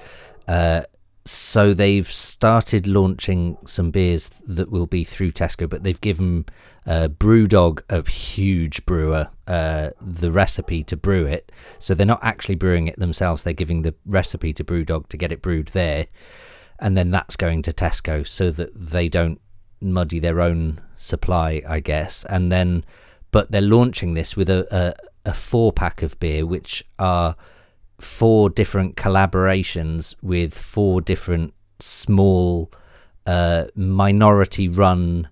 so they've started launching some beers that will be through Tesco, but they've given Brewdog, a huge brewer, the recipe to brew it. So they're not actually brewing it themselves, they're giving the recipe to Brewdog to get it brewed there, and then that's going to Tesco so that they don't muddy their own supply, I guess. And then, but they're launching this with a 4-pack of beer, which are 4 different collaborations with 4 different small minority run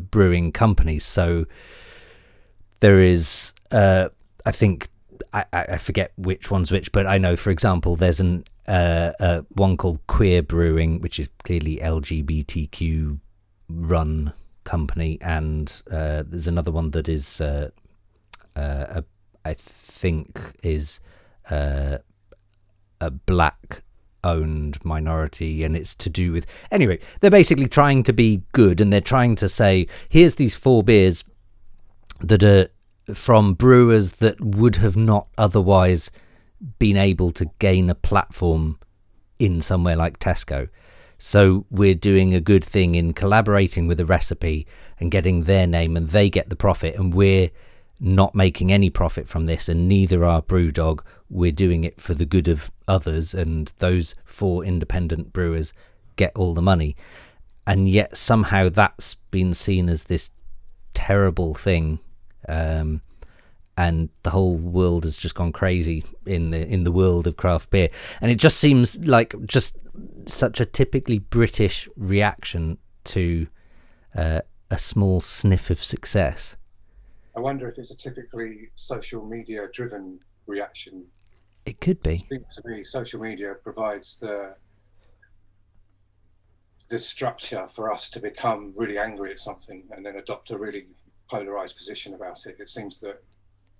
brewing companies. So there is I think I forget which one's which, but I know, for example, there's one called Queer Brewing, which is clearly LGBTQ run company, and there's another one that is I think is a black owned minority, and it's to do with, anyway, they're basically trying to be good, and they're trying to say, here's these 4 beers that are from brewers that would have not otherwise been able to gain a platform in somewhere like Tesco. So we're doing a good thing in collaborating with a recipe and getting their name, and they get the profit, and we're not making any profit from this, and neither are Brewdog. We're doing it for the good of others, and those 4 independent brewers get all the money. And yet somehow that's been seen as this terrible thing, and the whole world has just gone crazy in the world of craft beer. And it just seems like just such a typically British reaction to a small sniff of success. I wonder if it's a typically social media driven reaction. It could be. It seems to me social media provides the structure for us to become really angry at something and then adopt a really polarized position about it. It seems that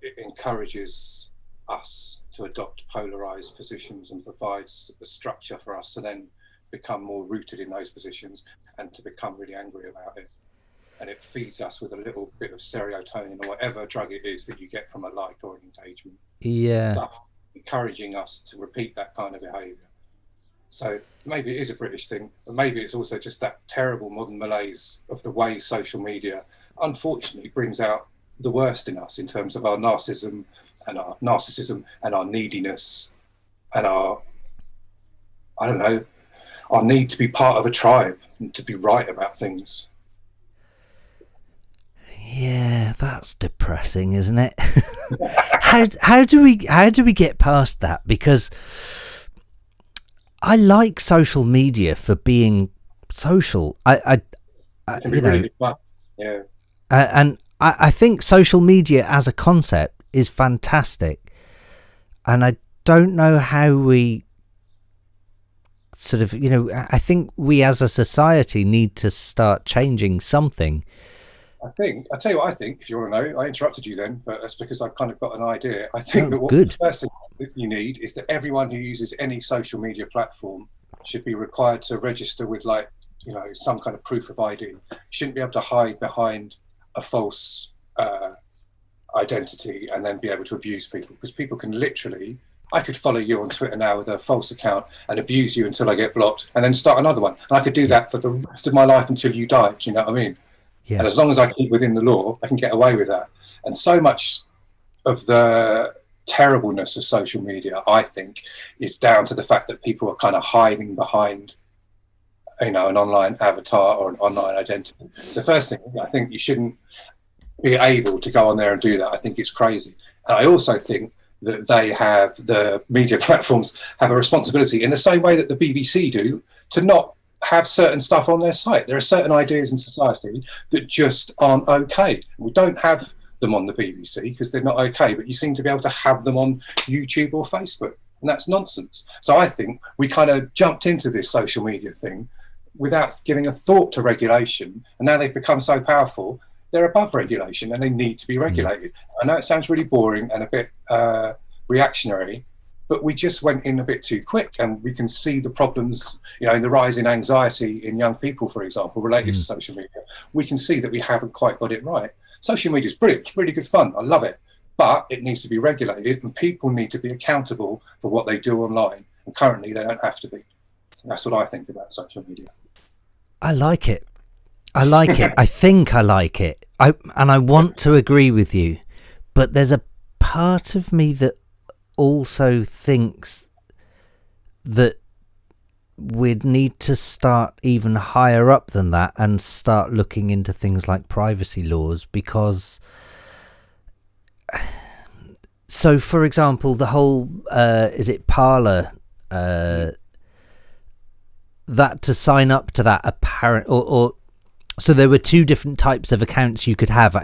it encourages us to adopt polarized positions and provides a structure for us to then become more rooted in those positions and to become really angry about it. And it feeds us with a little bit of serotonin or whatever drug it is that you get from a like or an engagement. Yeah. Stuff, encouraging us to repeat that kind of behaviour. So maybe it is a British thing, but maybe it's also just that terrible modern malaise of the way social media unfortunately brings out the worst in us in terms of our narcissism and our neediness and our need to be part of a tribe and to be right about things. Yeah, that's depressing, isn't it? How do we get past that? Because I like social media for being social. Really fun. Yeah. And I think social media as a concept is fantastic. And I don't know how we sort of, I think we as a society need to start changing something. I'll tell you what I think, if you want to know. I interrupted you then, but that's because I've kind of got an idea. I think the first thing that you need is that everyone who uses any social media platform should be required to register with, like, some kind of proof of ID. You shouldn't be able to hide behind a false identity and then be able to abuse people, because people can literally, I could follow you on Twitter now with a false account and abuse you until I get blocked and then start another one. And I could do that for the rest of my life until you die. Do you know what I mean? Yeah. And as long as I keep within the law, I can get away with that. And so much of the terribleness of social media, I think, is down to the fact that people are kind of hiding behind, an online avatar or an online identity. So first thing, I think you shouldn't be able to go on there and do that. I think it's crazy. And I also think that the media platforms have a responsibility, in the same way that the BBC do, to not have certain stuff on their site. There are certain ideas in society that just aren't okay. We don't have them on the BBC because they're not okay, but you seem to be able to have them on YouTube or Facebook, and that's nonsense. So I think we kind of jumped into this social media thing without giving a thought to regulation, and now they've become so powerful, they're above regulation and they need to be regulated. I know it sounds really boring and a bit reactionary, but we just went in a bit too quick, and we can see the problems, in the rise in anxiety in young people, for example, related to social media. We can see that we haven't quite got it right. Social media is brilliant, it's really good fun, I love it, but it needs to be regulated, and people need to be accountable for what they do online, and currently they don't have to be. That's what I think about social media. I like it. I think I like it. I want to agree with you, but there's a part of me that also thinks that we'd need to start even higher up than that and start looking into things like privacy laws, because so for example, the whole is it Parlour, that to sign up to that apparent or so there were two different types of accounts you could have.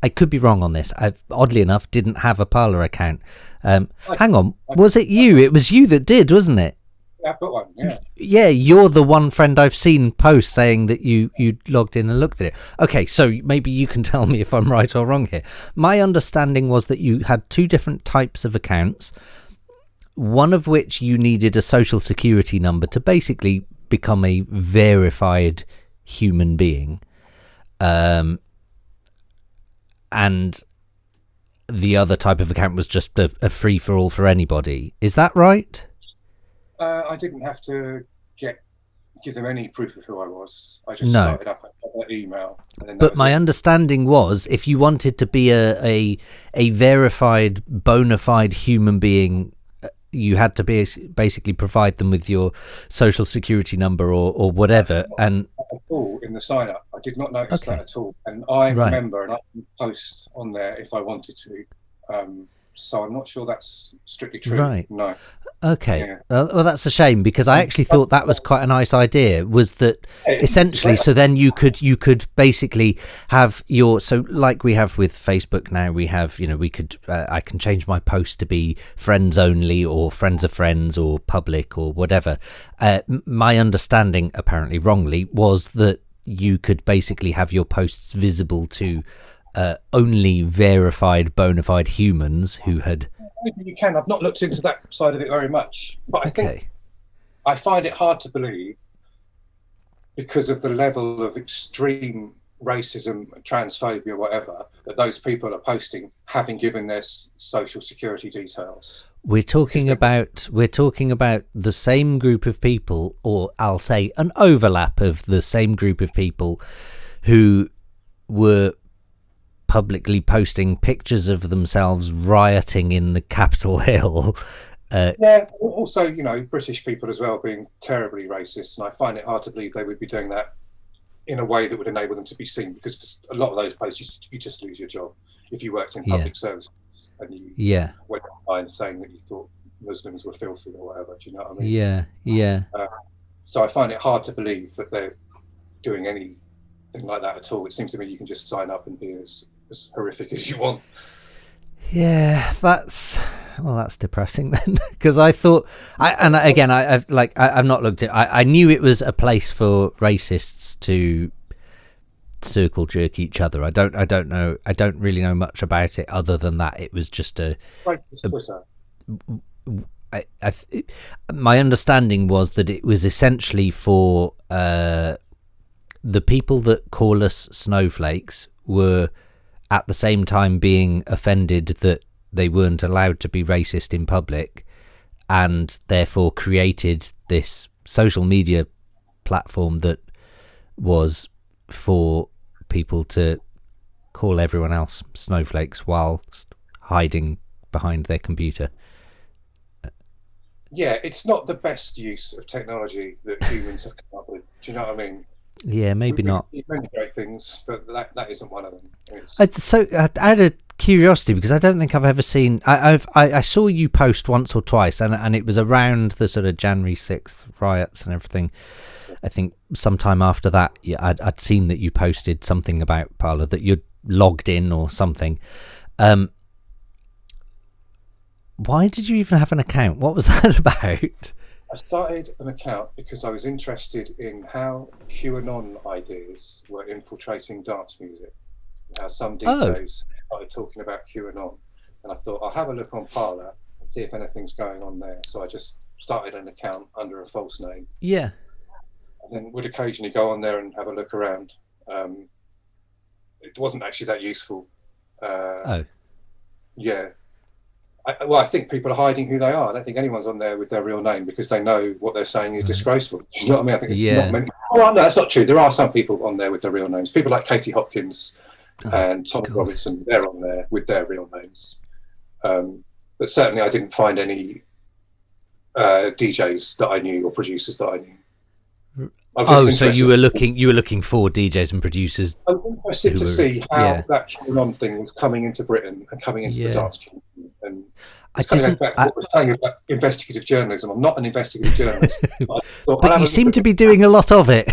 I could be wrong on this. I oddly enough didn't have a Parlour account. Hang on, was it you? It was you that did, wasn't it? Yeah, I've got one, yeah. Yeah, you're the one friend I've seen post saying that you logged in and looked at it. Okay, so maybe you can tell me if I'm right or wrong here. My understanding was that you had two different types of accounts, one of which you needed a social security number to basically become a verified human being, and the other type of account was just a free-for-all for anybody. Is that right? I didn't have to give them any proof of who I was. I just started up an email. But my understanding was, if you wanted to be a verified, bona fide human being, you had to basically provide them with your social security number or whatever. And at all in the sign up, I did not notice that at all. And I remember, and I can post on there if I wanted to. So I'm not sure that's strictly true. Right. No. Okay. Yeah. Well, that's a shame, because I actually thought that was quite a nice idea. Was that essentially? So then you could basically have your, so like we have with Facebook now, we have, we could I can change my post to be friends only or friends of friends or public or whatever. My understanding, apparently wrongly, was that you could basically have your posts visible to only verified bona fide humans who had. You can. I've not looked into that side of it very much, but I think I find it hard to believe, because of the level of extreme racism, transphobia, whatever, that those people are posting, having given their social security details. We're talking about the same group of people, or I'll say an overlap of the same group of people, who were publicly posting pictures of themselves rioting in the Capitol Hill. Yeah, also, British people as well being terribly racist, and I find it hard to believe they would be doing that in a way that would enable them to be seen, because for a lot of those posts, you just lose your job if you worked in public services and you went online saying that you thought Muslims were filthy or whatever. Do you know what I mean? Yeah. So I find it hard to believe that they're doing anything like that at all. It seems to me you can just sign up and be as horrific as you want. Yeah, that's depressing then, because I thought I've not looked at. I knew it was a place for racists to circle jerk each other. I don't know. I don't really know much about it other than that it was just my understanding was that it was essentially for the people that call us snowflakes were at the same time being offended that they weren't allowed to be racist in public, and therefore created this social media platform that was for people to call everyone else snowflakes while hiding behind their computer. Yeah, it's not the best use of technology that humans have come up with. Do you know what I mean? Yeah, maybe not. Many great things, but that isn't one of them. It's so out of curiosity, because I don't think I've ever seen. I saw you post once or twice, and it was around the sort of January 6th riots and everything. I think sometime after that, I'd seen that you posted something about Parlour, that you'd logged in or something. Why did you even have an account? What was that about? I started an account because I was interested in how QAnon ideas were infiltrating dance music. How some DJs started talking about QAnon. And I thought, I'll have a look on Parlour and see if anything's going on there. So I just started an account under a false name. Yeah. And then would occasionally go on there and have a look around. It wasn't actually that useful. Yeah. I think people are hiding who they are. I don't think anyone's on there with their real name because they know what they're saying is disgraceful. You know what I mean? I think it's not many. Oh, no, that's not true. There are some people on there with their real names. People like Katie Hopkins and Tom Robinson, they're on there with their real names. But certainly I didn't find any DJs that I knew or producers that I knew. So you were looking for DJs and producers. I was interested to see how that QAnon thing was coming into Britain and coming into the dance community. And it's kind of back to what we're saying about investigative journalism. I'm not an investigative journalist. But you seem to be doing a lot of it.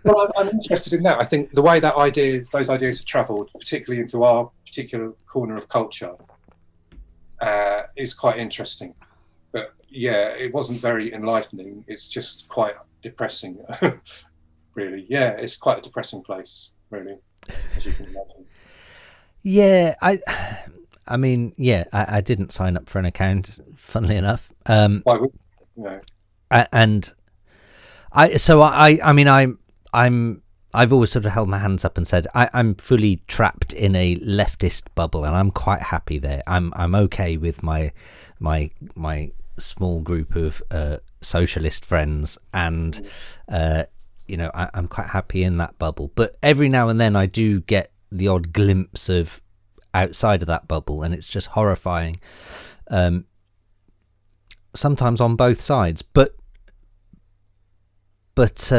Well, I'm interested in that. I think the way those ideas have travelled, particularly into our particular corner of culture, is quite interesting. But yeah, it wasn't very enlightening. It's just quite depressing, really. Yeah, it's quite a depressing place, really, as you can imagine. Yeah, I mean, yeah, I didn't sign up for an account, funnily enough. Why would you know? And I've always sort of held my hands up and said I'm fully trapped in a leftist bubble, and I'm quite happy there. I'm okay with my small group of socialist friends, and I'm quite happy in that bubble. But every now and then I do get the odd glimpse of outside of that bubble, and it's just horrifying, sometimes on both sides, but it's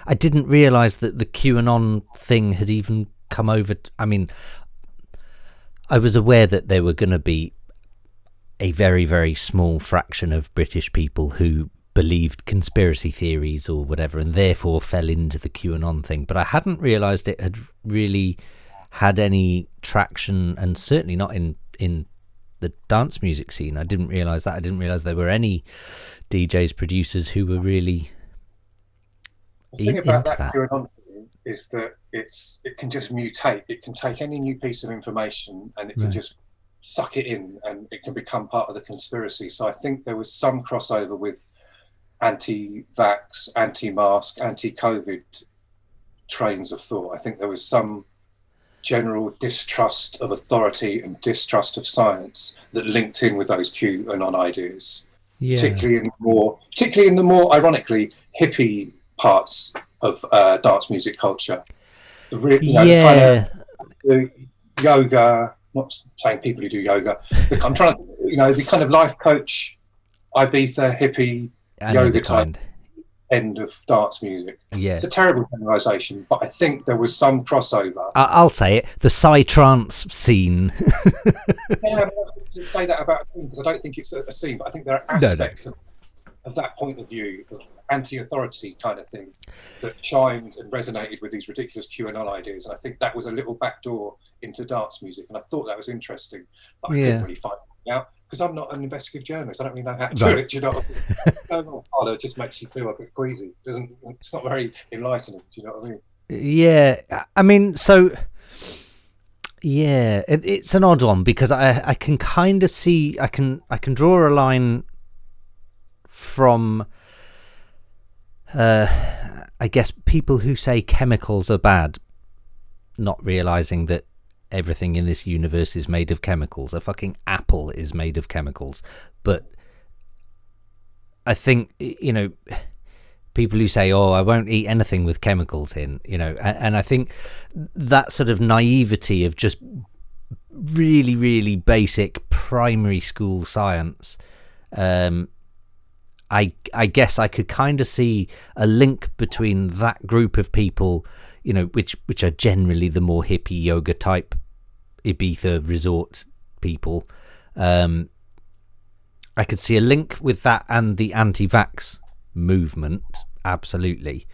I didn't realize that the QAnon thing had even come over. I mean, I was aware that there were going to be a very, very small fraction of British people who believed conspiracy theories or whatever, and therefore fell into the QAnon thing, but I hadn't realized it had really had any traction, and certainly not in the dance music scene. I didn't realize that. I didn't realize there were any DJs, producers who were really into that. The thing about that QAnon thing is that it can just mutate. It can take any new piece of information and it can just suck it in, and it can become part of the conspiracy. So I think there was some crossover with anti-vax, anti-mask, anti-COVID trains of thought. I think there was some general distrust of authority and distrust of science that linked in with those QAnon ideas, particularly in the more ironically hippie parts of dance music culture. The yoga. Not saying people who do yoga. I'm trying to, the kind of life coach, Ibiza hippie yoga type. End of dance music. Yeah, it's a terrible generalisation, but I think there was some crossover. I'll say it: the psytrance scene. Yeah, I don't say that about a scene because I don't think it's a scene, but I think there are aspects of that point of view anti-authority kind of thing that chimed and resonated with these ridiculous QAnon ideas. And I think that was a little backdoor into dance music, and I thought that was interesting, but I couldn't really find it out because I'm not an investigative journalist. I don't really know how to do it. Do you know what I mean? It just makes you feel a bit queasy. It's not very enlightening. Do you know what I mean? Yeah, I mean, so yeah, it's an odd one because I can kind of see, I can draw a line from I guess people who say chemicals are bad, not realizing that everything in this universe is made of chemicals. A fucking apple is made of chemicals. But I think, you know, people who say, oh, I won't eat anything with chemicals in, you know, and I think that sort of naivety of just really, really basic primary school science, I guess I could kind of see a link between that group of people, you know, which are generally the more hippie yoga type Ibiza resort people. I could see a link with that and the anti-vax movement, absolutely.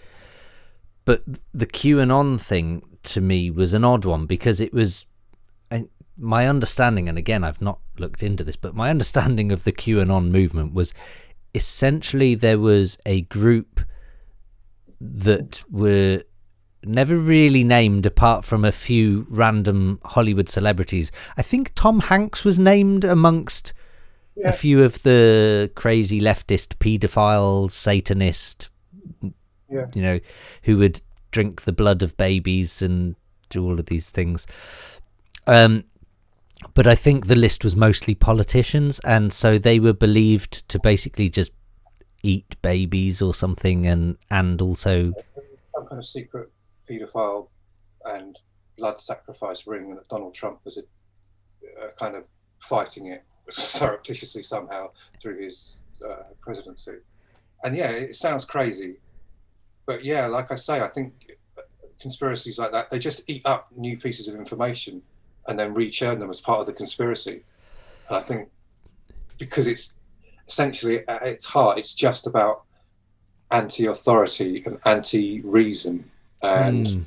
But the QAnon thing to me was an odd one because it was my understanding, and again, I've not looked into this, but my understanding of the QAnon movement was essentially there was a group that were never really named apart from a few random Hollywood celebrities. I think Tom Hanks was named amongst a few of the crazy leftist paedophiles, Satanist, you know, who would drink the blood of babies and do all of these things. But I think the list was mostly politicians, and so they were believed to basically just eat babies or something, and also some kind of secret paedophile and blood sacrifice ring, and that Donald Trump was a kind of fighting it surreptitiously somehow through his presidency. And yeah, it sounds crazy, but yeah, like I say, I think conspiracies like that, they just eat up new pieces of information and then rechurn them as part of the conspiracy. And I think because it's essentially at its heart, it's just about anti-authority and anti-reason and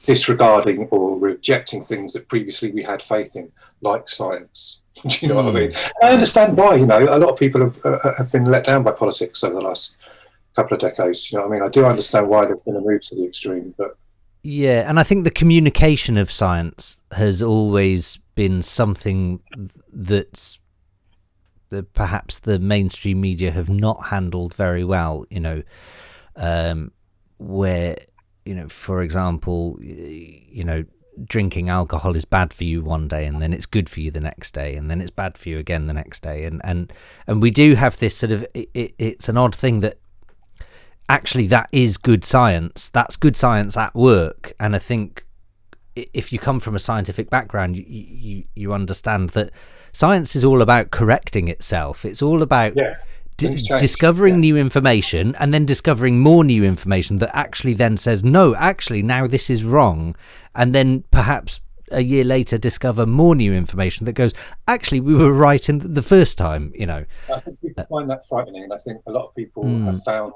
disregarding or rejecting things that previously we had faith in, like science. Do you know what I mean? I understand why, you know, a lot of people have been let down by politics over the last couple of decades. You know what I mean? I do understand why there's been a move to the extreme, but yeah, and I think the communication of science has always been something that's perhaps the mainstream media have not handled very well, you know, where, you know, for example, you know, drinking alcohol is bad for you one day and then it's good for you the next day and then it's bad for you again the next day. And we do have this sort of, it's an odd thing that actually that is good science. That's good science at work. And I think if you come from a scientific background, you understand that science is all about correcting itself. It's all about discovering new information and then discovering more new information that actually then says, no, actually now this is wrong. And then perhaps a year later discover more new information that goes, actually we were right in the first time, you know. I think people find that frightening, and I think a lot of people have found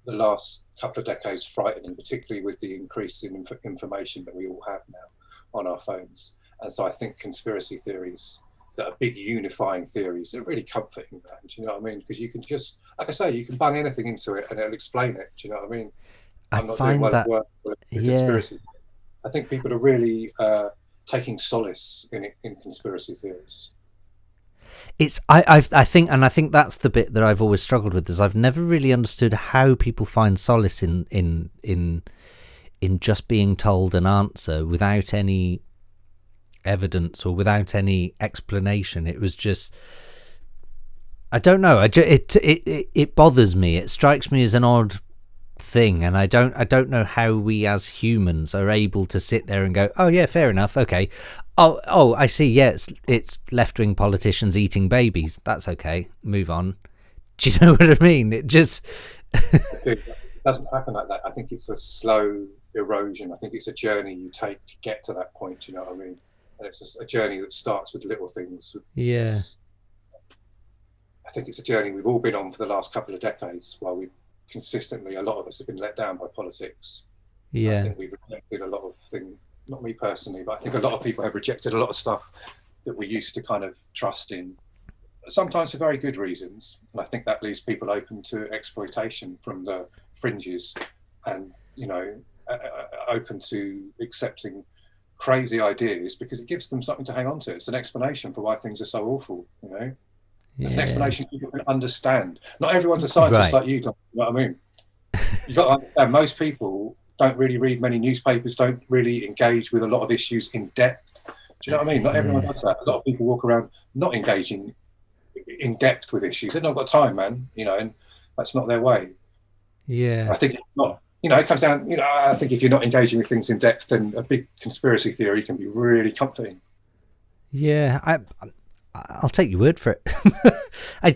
the last couple of decades frightening, particularly with the increase in information that we all have now on our phones. And so I think conspiracy theories that are big unifying theories are really comforting, man. Do you know what I mean? Because you can just, like I say, you can bung anything into it and it'll explain it. Do you know what I mean? I'm not doing that work with conspiracy. I think people are really taking solace in conspiracy theories. It's I think that's the bit that I've always struggled with, is I've never really understood how people find solace in just being told an answer without any evidence or without any explanation. It was just, I don't know, it bothers me. It strikes me as an odd thing, and I don't know how we as humans are able to sit there and go, oh yeah, fair enough, okay, oh I see, yeah, it's left-wing politicians eating babies, that's okay, move on. Do you know what I mean? It just it doesn't happen like that. I think it's a slow erosion. I think it's a journey you take to get to that point, you know what I mean? And it's a journey that starts with little things. Yeah, I think it's a journey we've all been on for the last couple of decades, while we've consistently a lot of us have been let down by politics. Yeah. I think we've rejected a lot of things, not me personally, but I think a lot of people have rejected a lot of stuff that we used to kind of trust in, sometimes for very good reasons. And I think that leaves people open to exploitation from the fringes, and, you know, open to accepting crazy ideas because it gives them something to hang on to. It's an explanation for why things are so awful, you know. It's an explanation people can understand. Not everyone's a scientist like you, know what I mean? You've got to understand, most people don't really read many newspapers, don't really engage with a lot of issues in depth. Do you know what I mean? Not everyone does that. A lot of people walk around not engaging in depth with issues. They've not got time, man, you know, and that's not their way. Yeah. I think it's not, you know, it comes down, you know, I think if you're not engaging with things in depth, then a big conspiracy theory can be really comforting. Yeah, I'll take your word for it. I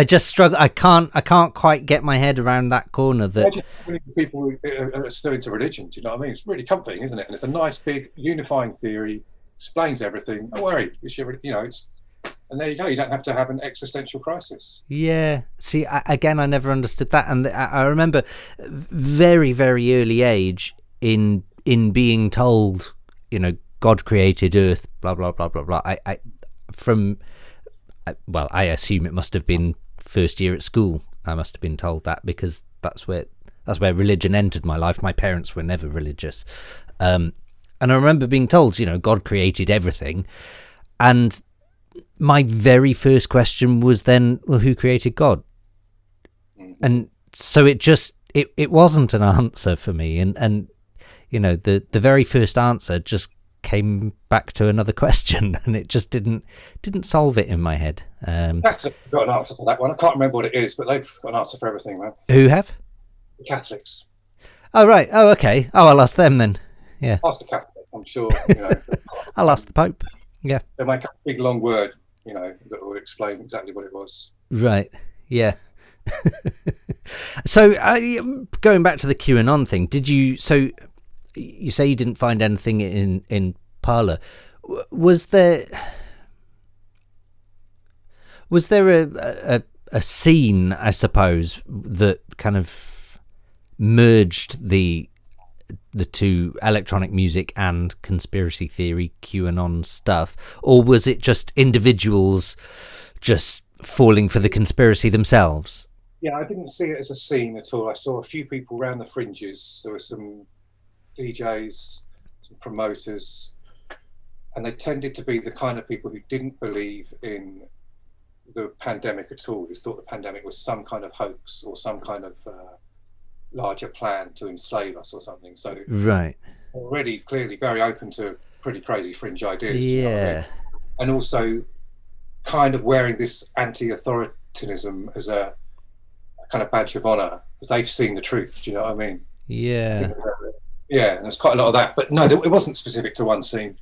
just struggle. I can't quite get my head around that corner. That people are still into religion. Do you know what I mean? It's really comforting, isn't it? And it's a nice, big, unifying theory. Explains everything. Don't worry. You know, it's, and there you go. You don't have to have an existential crisis. Yeah. See, I never understood that, and I remember very, very early age in being told, you know, God created Earth. Blah blah blah blah blah. I assume it must have been first year at school. I must have been told that, because that's where religion entered my life. My parents were never religious, and I remember being told, you know, God created everything, and my very first question was then, well, who created God? And so it wasn't an answer for me, and you know, the very first answer just came back to another question, and it just didn't solve it in my head. Catholics have got an answer for that one. I can't remember what it is, but they've got an answer for everything, man. Who have? The Catholics. Oh, right. Oh, okay. Oh, I'll ask them then. Yeah. Ask the Catholic, I'm sure. You know, I'll ask the Pope. Yeah. They'll make a big long word, you know, that will explain exactly what it was. Right. Yeah. So going back to the QAnon thing, did you? So you say you didn't find anything in Parlour. Was there a scene, I suppose, that kind of merged the two, electronic music and conspiracy theory QAnon stuff, or was it just individuals just falling for the conspiracy themselves? Yeah, I didn't see it as a scene at all. I saw a few people around the fringes. There were some DJs, some promoters, and they tended to be the kind of people who didn't believe in the pandemic at all, who thought the pandemic was some kind of hoax or some kind of larger plan to enslave us or something. So right, already clearly very open to pretty crazy fringe ideas. Yeah. You know what I mean? And also kind of wearing this anti-authoritarianism as a kind of badge of honor, because they've seen the truth. Do you know what I mean? Yeah. Yeah, and there's quite a lot of that. But no, it wasn't specific to one scene.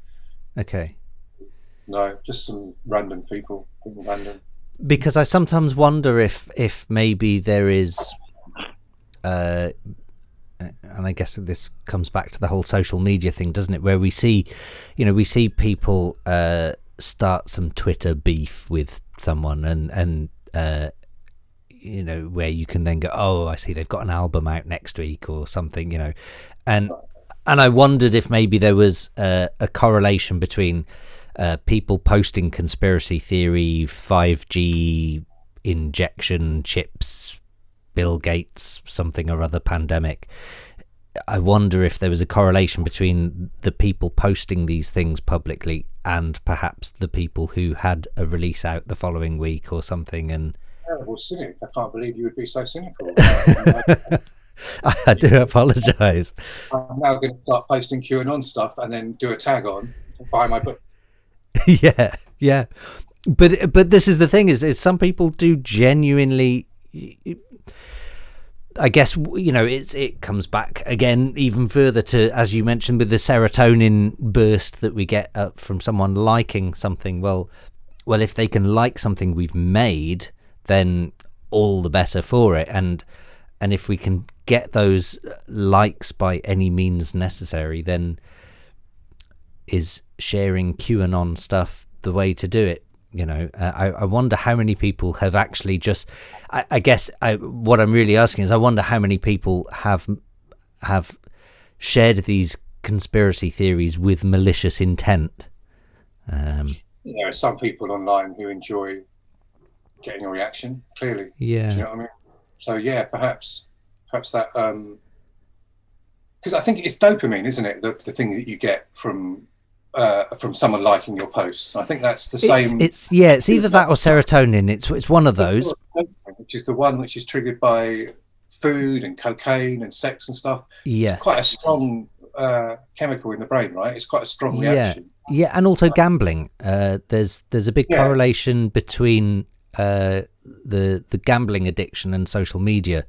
Okay. No, just some random people. Random. Because I sometimes wonder if maybe there is, and I guess this comes back to the whole social media thing, doesn't it? Where we see people start some Twitter beef with someone, and you know, where you can then go, oh, I see they've got an album out next week or something, you know, and I wondered if maybe there was a correlation between people posting conspiracy theory, 5G injection chips, Bill Gates, something or other pandemic. I wonder if there was a correlation between the people posting these things publicly and perhaps the people who had a release out the following week or something. And terrible cynic. I can't believe you would be so cynical. I do apologise. I'm now going to start posting QAnon stuff and then do a tag on buy my book. yeah. But this is the thing: is some people do genuinely. I guess, you know, it comes back again even further to, as you mentioned, with the serotonin burst that we get from someone liking something. Well, if they can like something we've made, then all the better for it. And if we can get those likes by any means necessary, then is sharing QAnon stuff the way to do it? I wonder how many people have actually just. I guess what I'm really asking is, I wonder how many people have shared these conspiracy theories with malicious intent. There are some people online who enjoy getting a reaction. Clearly, yeah. Do you know what I mean? So yeah, perhaps that because I think it's dopamine, isn't it? The thing that you get from someone liking your posts. I think that's the same. It's either that or serotonin. It's one of those. Which is the one which is triggered by food and cocaine and sex and stuff. Yeah. It's quite a strong chemical in the brain, right? It's quite a strong reaction. Yeah, and also gambling. There's a big correlation between the gambling addiction and social media.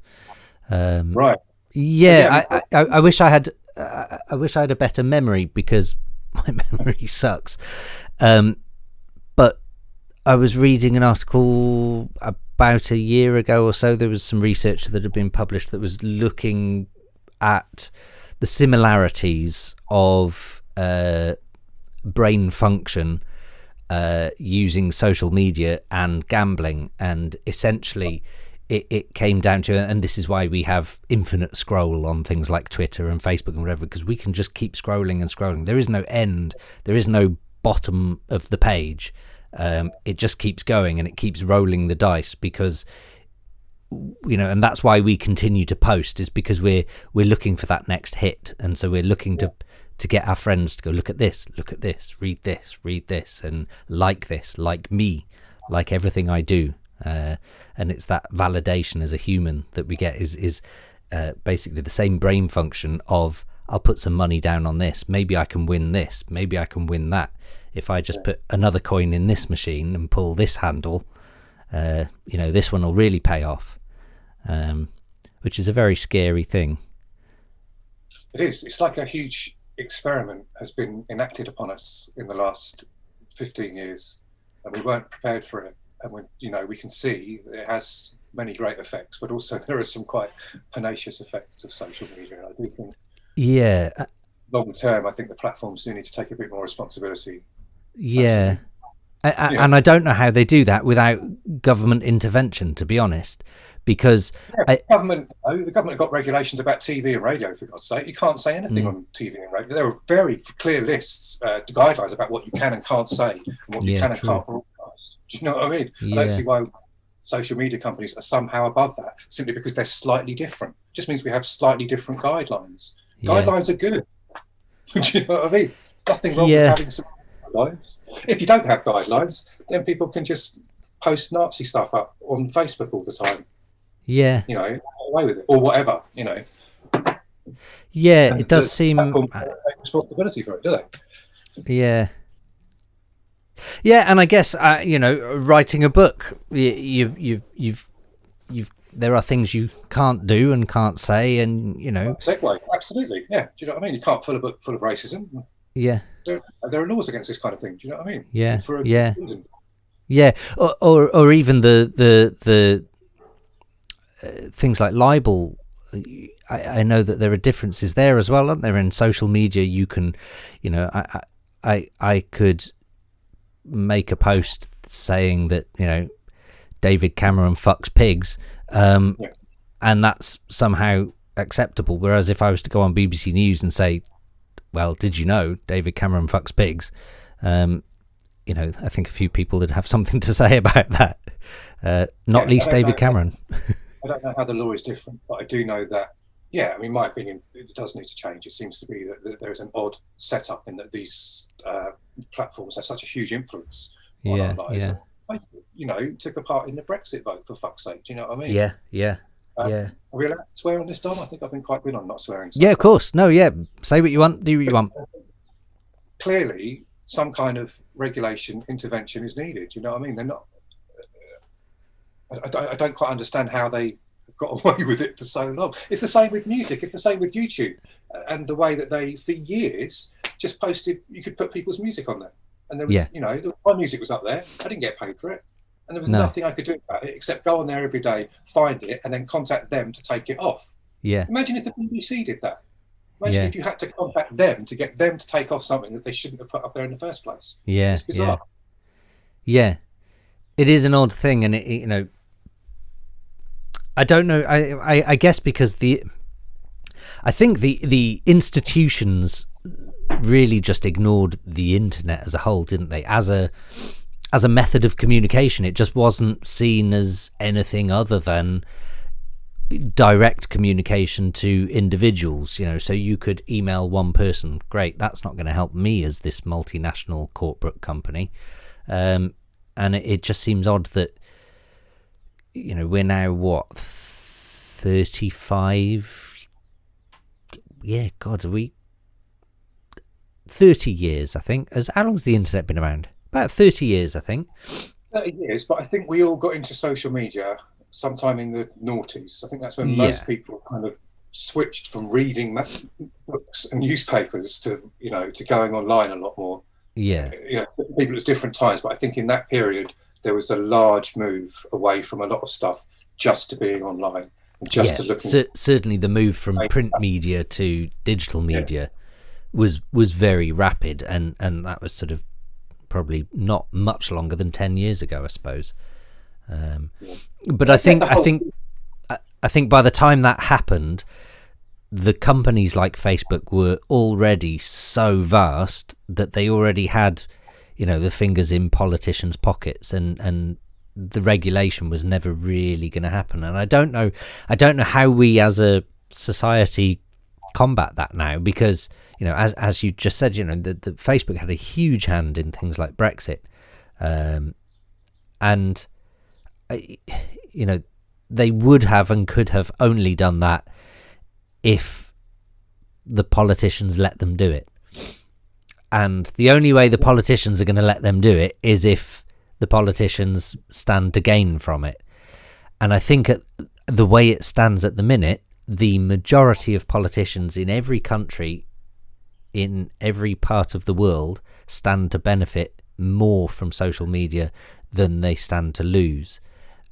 Right. Yeah, I wish I had a better memory, because my memory sucks. But I was reading an article about a year ago or so. There was some research that had been published that was looking at the similarities of brain function using social media and gambling, and essentially it came down to, and this is why we have infinite scroll on things like Twitter and Facebook and whatever, because we can just keep scrolling and scrolling. There is no end, there is no bottom of the page. It just keeps going, and it keeps rolling the dice, because and that's why we continue to post, is because we're looking for that next hit. And so we're looking to get our friends to go, look at this, read this, and like this, like me, like everything I do. And it's that validation as a human that we get is basically the same brain function of, I'll put some money down on this, maybe I can win this, maybe I can win that. If I just put another coin in this machine and pull this handle, this one will really pay off, which is a very scary thing. It is. It's like a huge experiment has been enacted upon us in the last 15 years, and we weren't prepared for it. And we can see it has many great effects, but also there are some quite pernicious effects of social media. I do think, long term, I think the platforms do need to take a bit more responsibility. Yeah. And I don't know how they do that without government intervention, to be honest, because the government got regulations about TV and radio, for God's sake. You can't say anything on TV and radio. There are very clear lists, guidelines about what you can and can't say, and what you can and can't broadcast. Do you know what I mean? I don't see why social media companies are somehow above that, simply because they're slightly different. It just means we have slightly different guidelines. Guidelines are good. Do you know what I mean? There's nothing wrong with having some guidelines. If you don't have guidelines, then people can just post Nazi stuff up on Facebook all the time. Yeah. Away with it, or whatever, Yeah, and it does seem take responsibility for it, do they? Yeah. Yeah, and I guess writing a book, you've there are things you can't do and can't say, and segue, absolutely, yeah. Do you know what I mean? You can't fill a book full of racism. Yeah, there are laws against this kind of thing. Do you know what I mean? Yeah, yeah, or even the things like libel. I know that there are differences there as well, aren't there? In social media, you can, I could make a post saying that David Cameron fucks pigs, and that's somehow acceptable. Whereas if I was to go on BBC News and say, well, did you know David Cameron fucks pigs? I think a few people would have something to say about that. Not least David Cameron. I don't know how the law is different, but I do know that, my opinion, it does need to change. It seems to be that there is an odd setup in that these platforms have such a huge influence on our lives. Facebook, took a part in the Brexit vote, for fuck's sake. Do you know what I mean? Yeah. Are we allowed to swear on this, Dom? I think I've been quite good on not swearing. Yeah, of course. No, say what you want, do what you want. Clearly, some kind of regulation intervention is needed. Do you know what I mean? They're not. I don't quite understand how they got away with it for so long. It's the same with music. It's the same with YouTube, and the way that they, for years, just posted. You could put people's music on there, and there was, my music was up there. I didn't get paid for it, and there was nothing I could do about it except go on there every day, find it, and then contact them to take it off. Yeah. Imagine if the BBC did that. Imagine if you had to contact them to get them to take off something that they shouldn't have put up there in the first place. Yeah. It's bizarre. Yeah. It is an odd thing, and I don't know. I guess because I think the institutions really just ignored the internet as a whole, didn't they? As a method of communication, it just wasn't seen as anything other than direct communication to individuals. So you could email one person. Great, that's not going to help me as this multinational corporate company. And it just seems odd that, we're now, 35? Yeah, God, are we... 30 years, I think. How long's the internet been around? About 30 years, I think. 30 years, but I think we all got into social media sometime in the noughties. I think that's when most people kind of switched from reading books and newspapers to going online a lot more. Yeah. People at different times, but I think in that period there was a large move away from a lot of stuff just to being online and just to looking. Certainly the move from print media to digital media was very rapid, and that was sort of probably not much longer than 10 years ago, I suppose. But I think by the time that happened, the companies like Facebook were already so vast that they already had, the fingers in politicians' pockets, and the regulation was never really going to happen. And I don't know how we as a society combat that now, because as you just said, the Facebook had a huge hand in things like Brexit, and they would have and could have only done that if the politicians let them do it. And the only way the politicians are going to let them do it is if the politicians stand to gain from it. And I think the way it stands at the minute, the majority of politicians in every country, in every part of the world, stand to benefit more from social media than they stand to lose.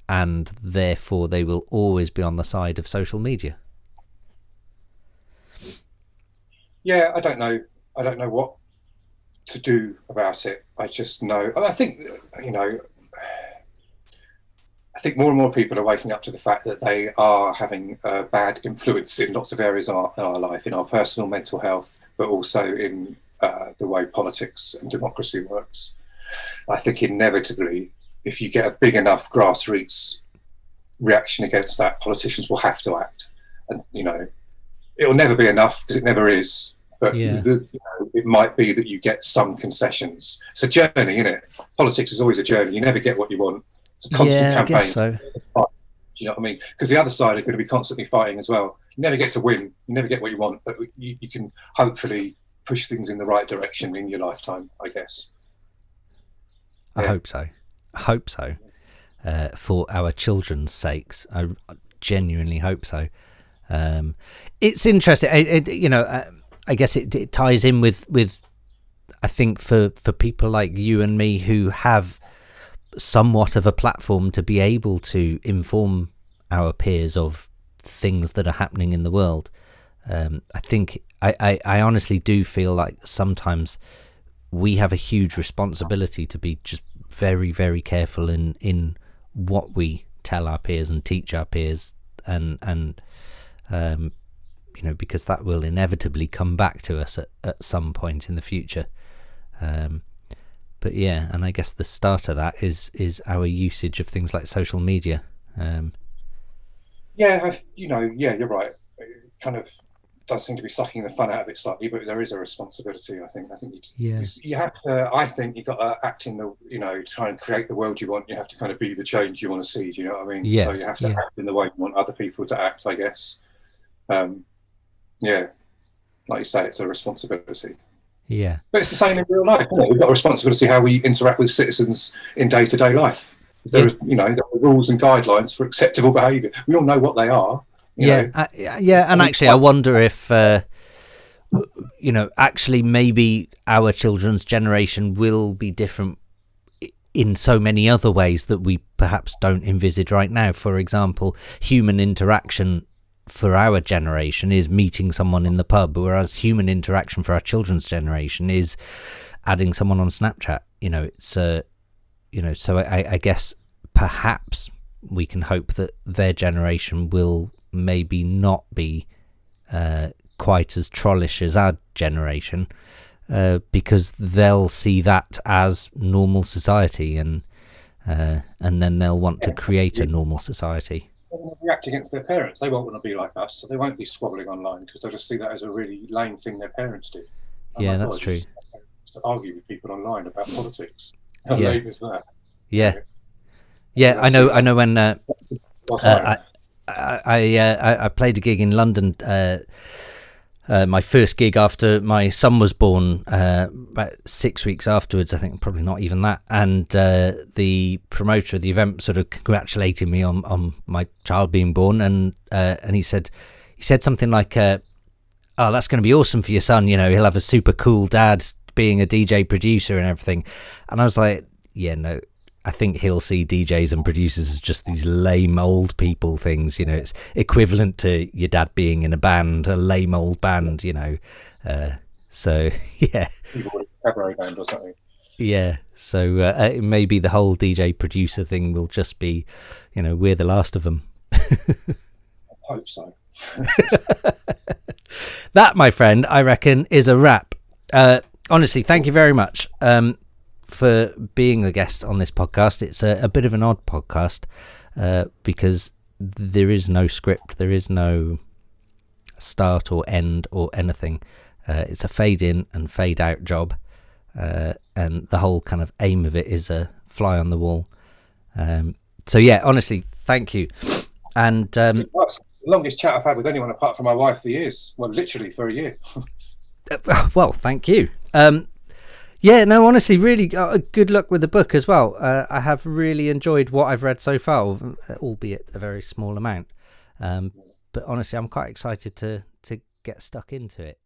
And therefore they will always be on the side of social media. Yeah, I don't know what to do about it. I just know, I think more and more people are waking up to the fact that they are having a bad influence in lots of areas of our life, in our personal mental health, but also in the way politics and democracy works. I think inevitably, if you get a big enough grassroots reaction against that, politicians will have to act. And, it'll never be enough, because it never is. But it might be that you get some concessions. It's a journey, isn't it? Politics is always a journey. You never get what you want. It's a constant campaign. I guess so. Do you know what I mean? Because the other side are going to be constantly fighting as well. You never get to win. You never get what you want. But you can hopefully push things in the right direction in your lifetime, I guess. I hope so. For our children's sakes, I genuinely hope so. It's interesting. I guess it ties in with I think for people like you and me who have somewhat of a platform to be able to inform our peers of things that are happening in the world. I think I honestly do feel like sometimes we have a huge responsibility to be just very, very careful in what we tell our peers and teach our peers, and because that will inevitably come back to us at some point in the future. But yeah, and I guess the start of that is our usage of things like social media. You're right. It kind of does seem to be sucking the fun out of it slightly, but there is a responsibility. I think you have to. I think you've got to act in the, try and create the world you want. You have to kind of be the change you want to see. Do you know what I mean? Yeah. So you have to act in the way you want other people to act, I guess. Like you say, it's a responsibility. Yeah, but it's the same in real life, isn't it? We've got a responsibility how we interact with citizens in day-to-day life. There are rules and guidelines for acceptable behaviour. We all know what they are. And actually, I wonder if actually maybe our children's generation will be different in so many other ways that we perhaps don't envisage right now. For example, human interaction for our generation is meeting someone in the pub, whereas human interaction for our children's generation is adding someone on Snapchat. so I guess perhaps we can hope that their generation will maybe not be quite as trollish as our generation, because they'll see that as normal society, and then they'll want to create a normal society. They'll react against their parents. They won't want to be like us, so they won't be squabbling online because they'll just see that as a really lame thing their parents did. Yeah, that's true. To argue with people online about politics. How lame is that? Yeah. I know. When I played a gig in London. My first gig after my son was born, about 6 weeks afterwards, I think, probably not even that. And the promoter of the event sort of congratulated me on my child being born, and he said something like, "Oh, that's going to be awesome for your son. He'll have a super cool dad being a DJ producer and everything." And I was like, "Yeah, no. I think he'll see DJs and producers as just these lame old people things. It's equivalent to your dad being in a band, a lame old band, so, yeah. Cabaret band or something. Yeah, so maybe the whole DJ producer thing will just be, we're the last of them. I hope so. That, my friend, I reckon, is a wrap. Honestly, thank you very much. For being a guest on this podcast. It's a bit of an odd podcast because there is no script, there is no start or end or anything. It's a fade in and fade out job, and the whole kind of aim of it is a fly on the wall. So yeah, honestly, thank you. And the longest chat I've had with anyone apart from my wife for years. Well, literally for a year. Well, thank you. Yeah, no, honestly, really good luck with the book as well. I have really enjoyed what I've read so far, albeit a very small amount. But honestly, I'm quite excited to get stuck into it.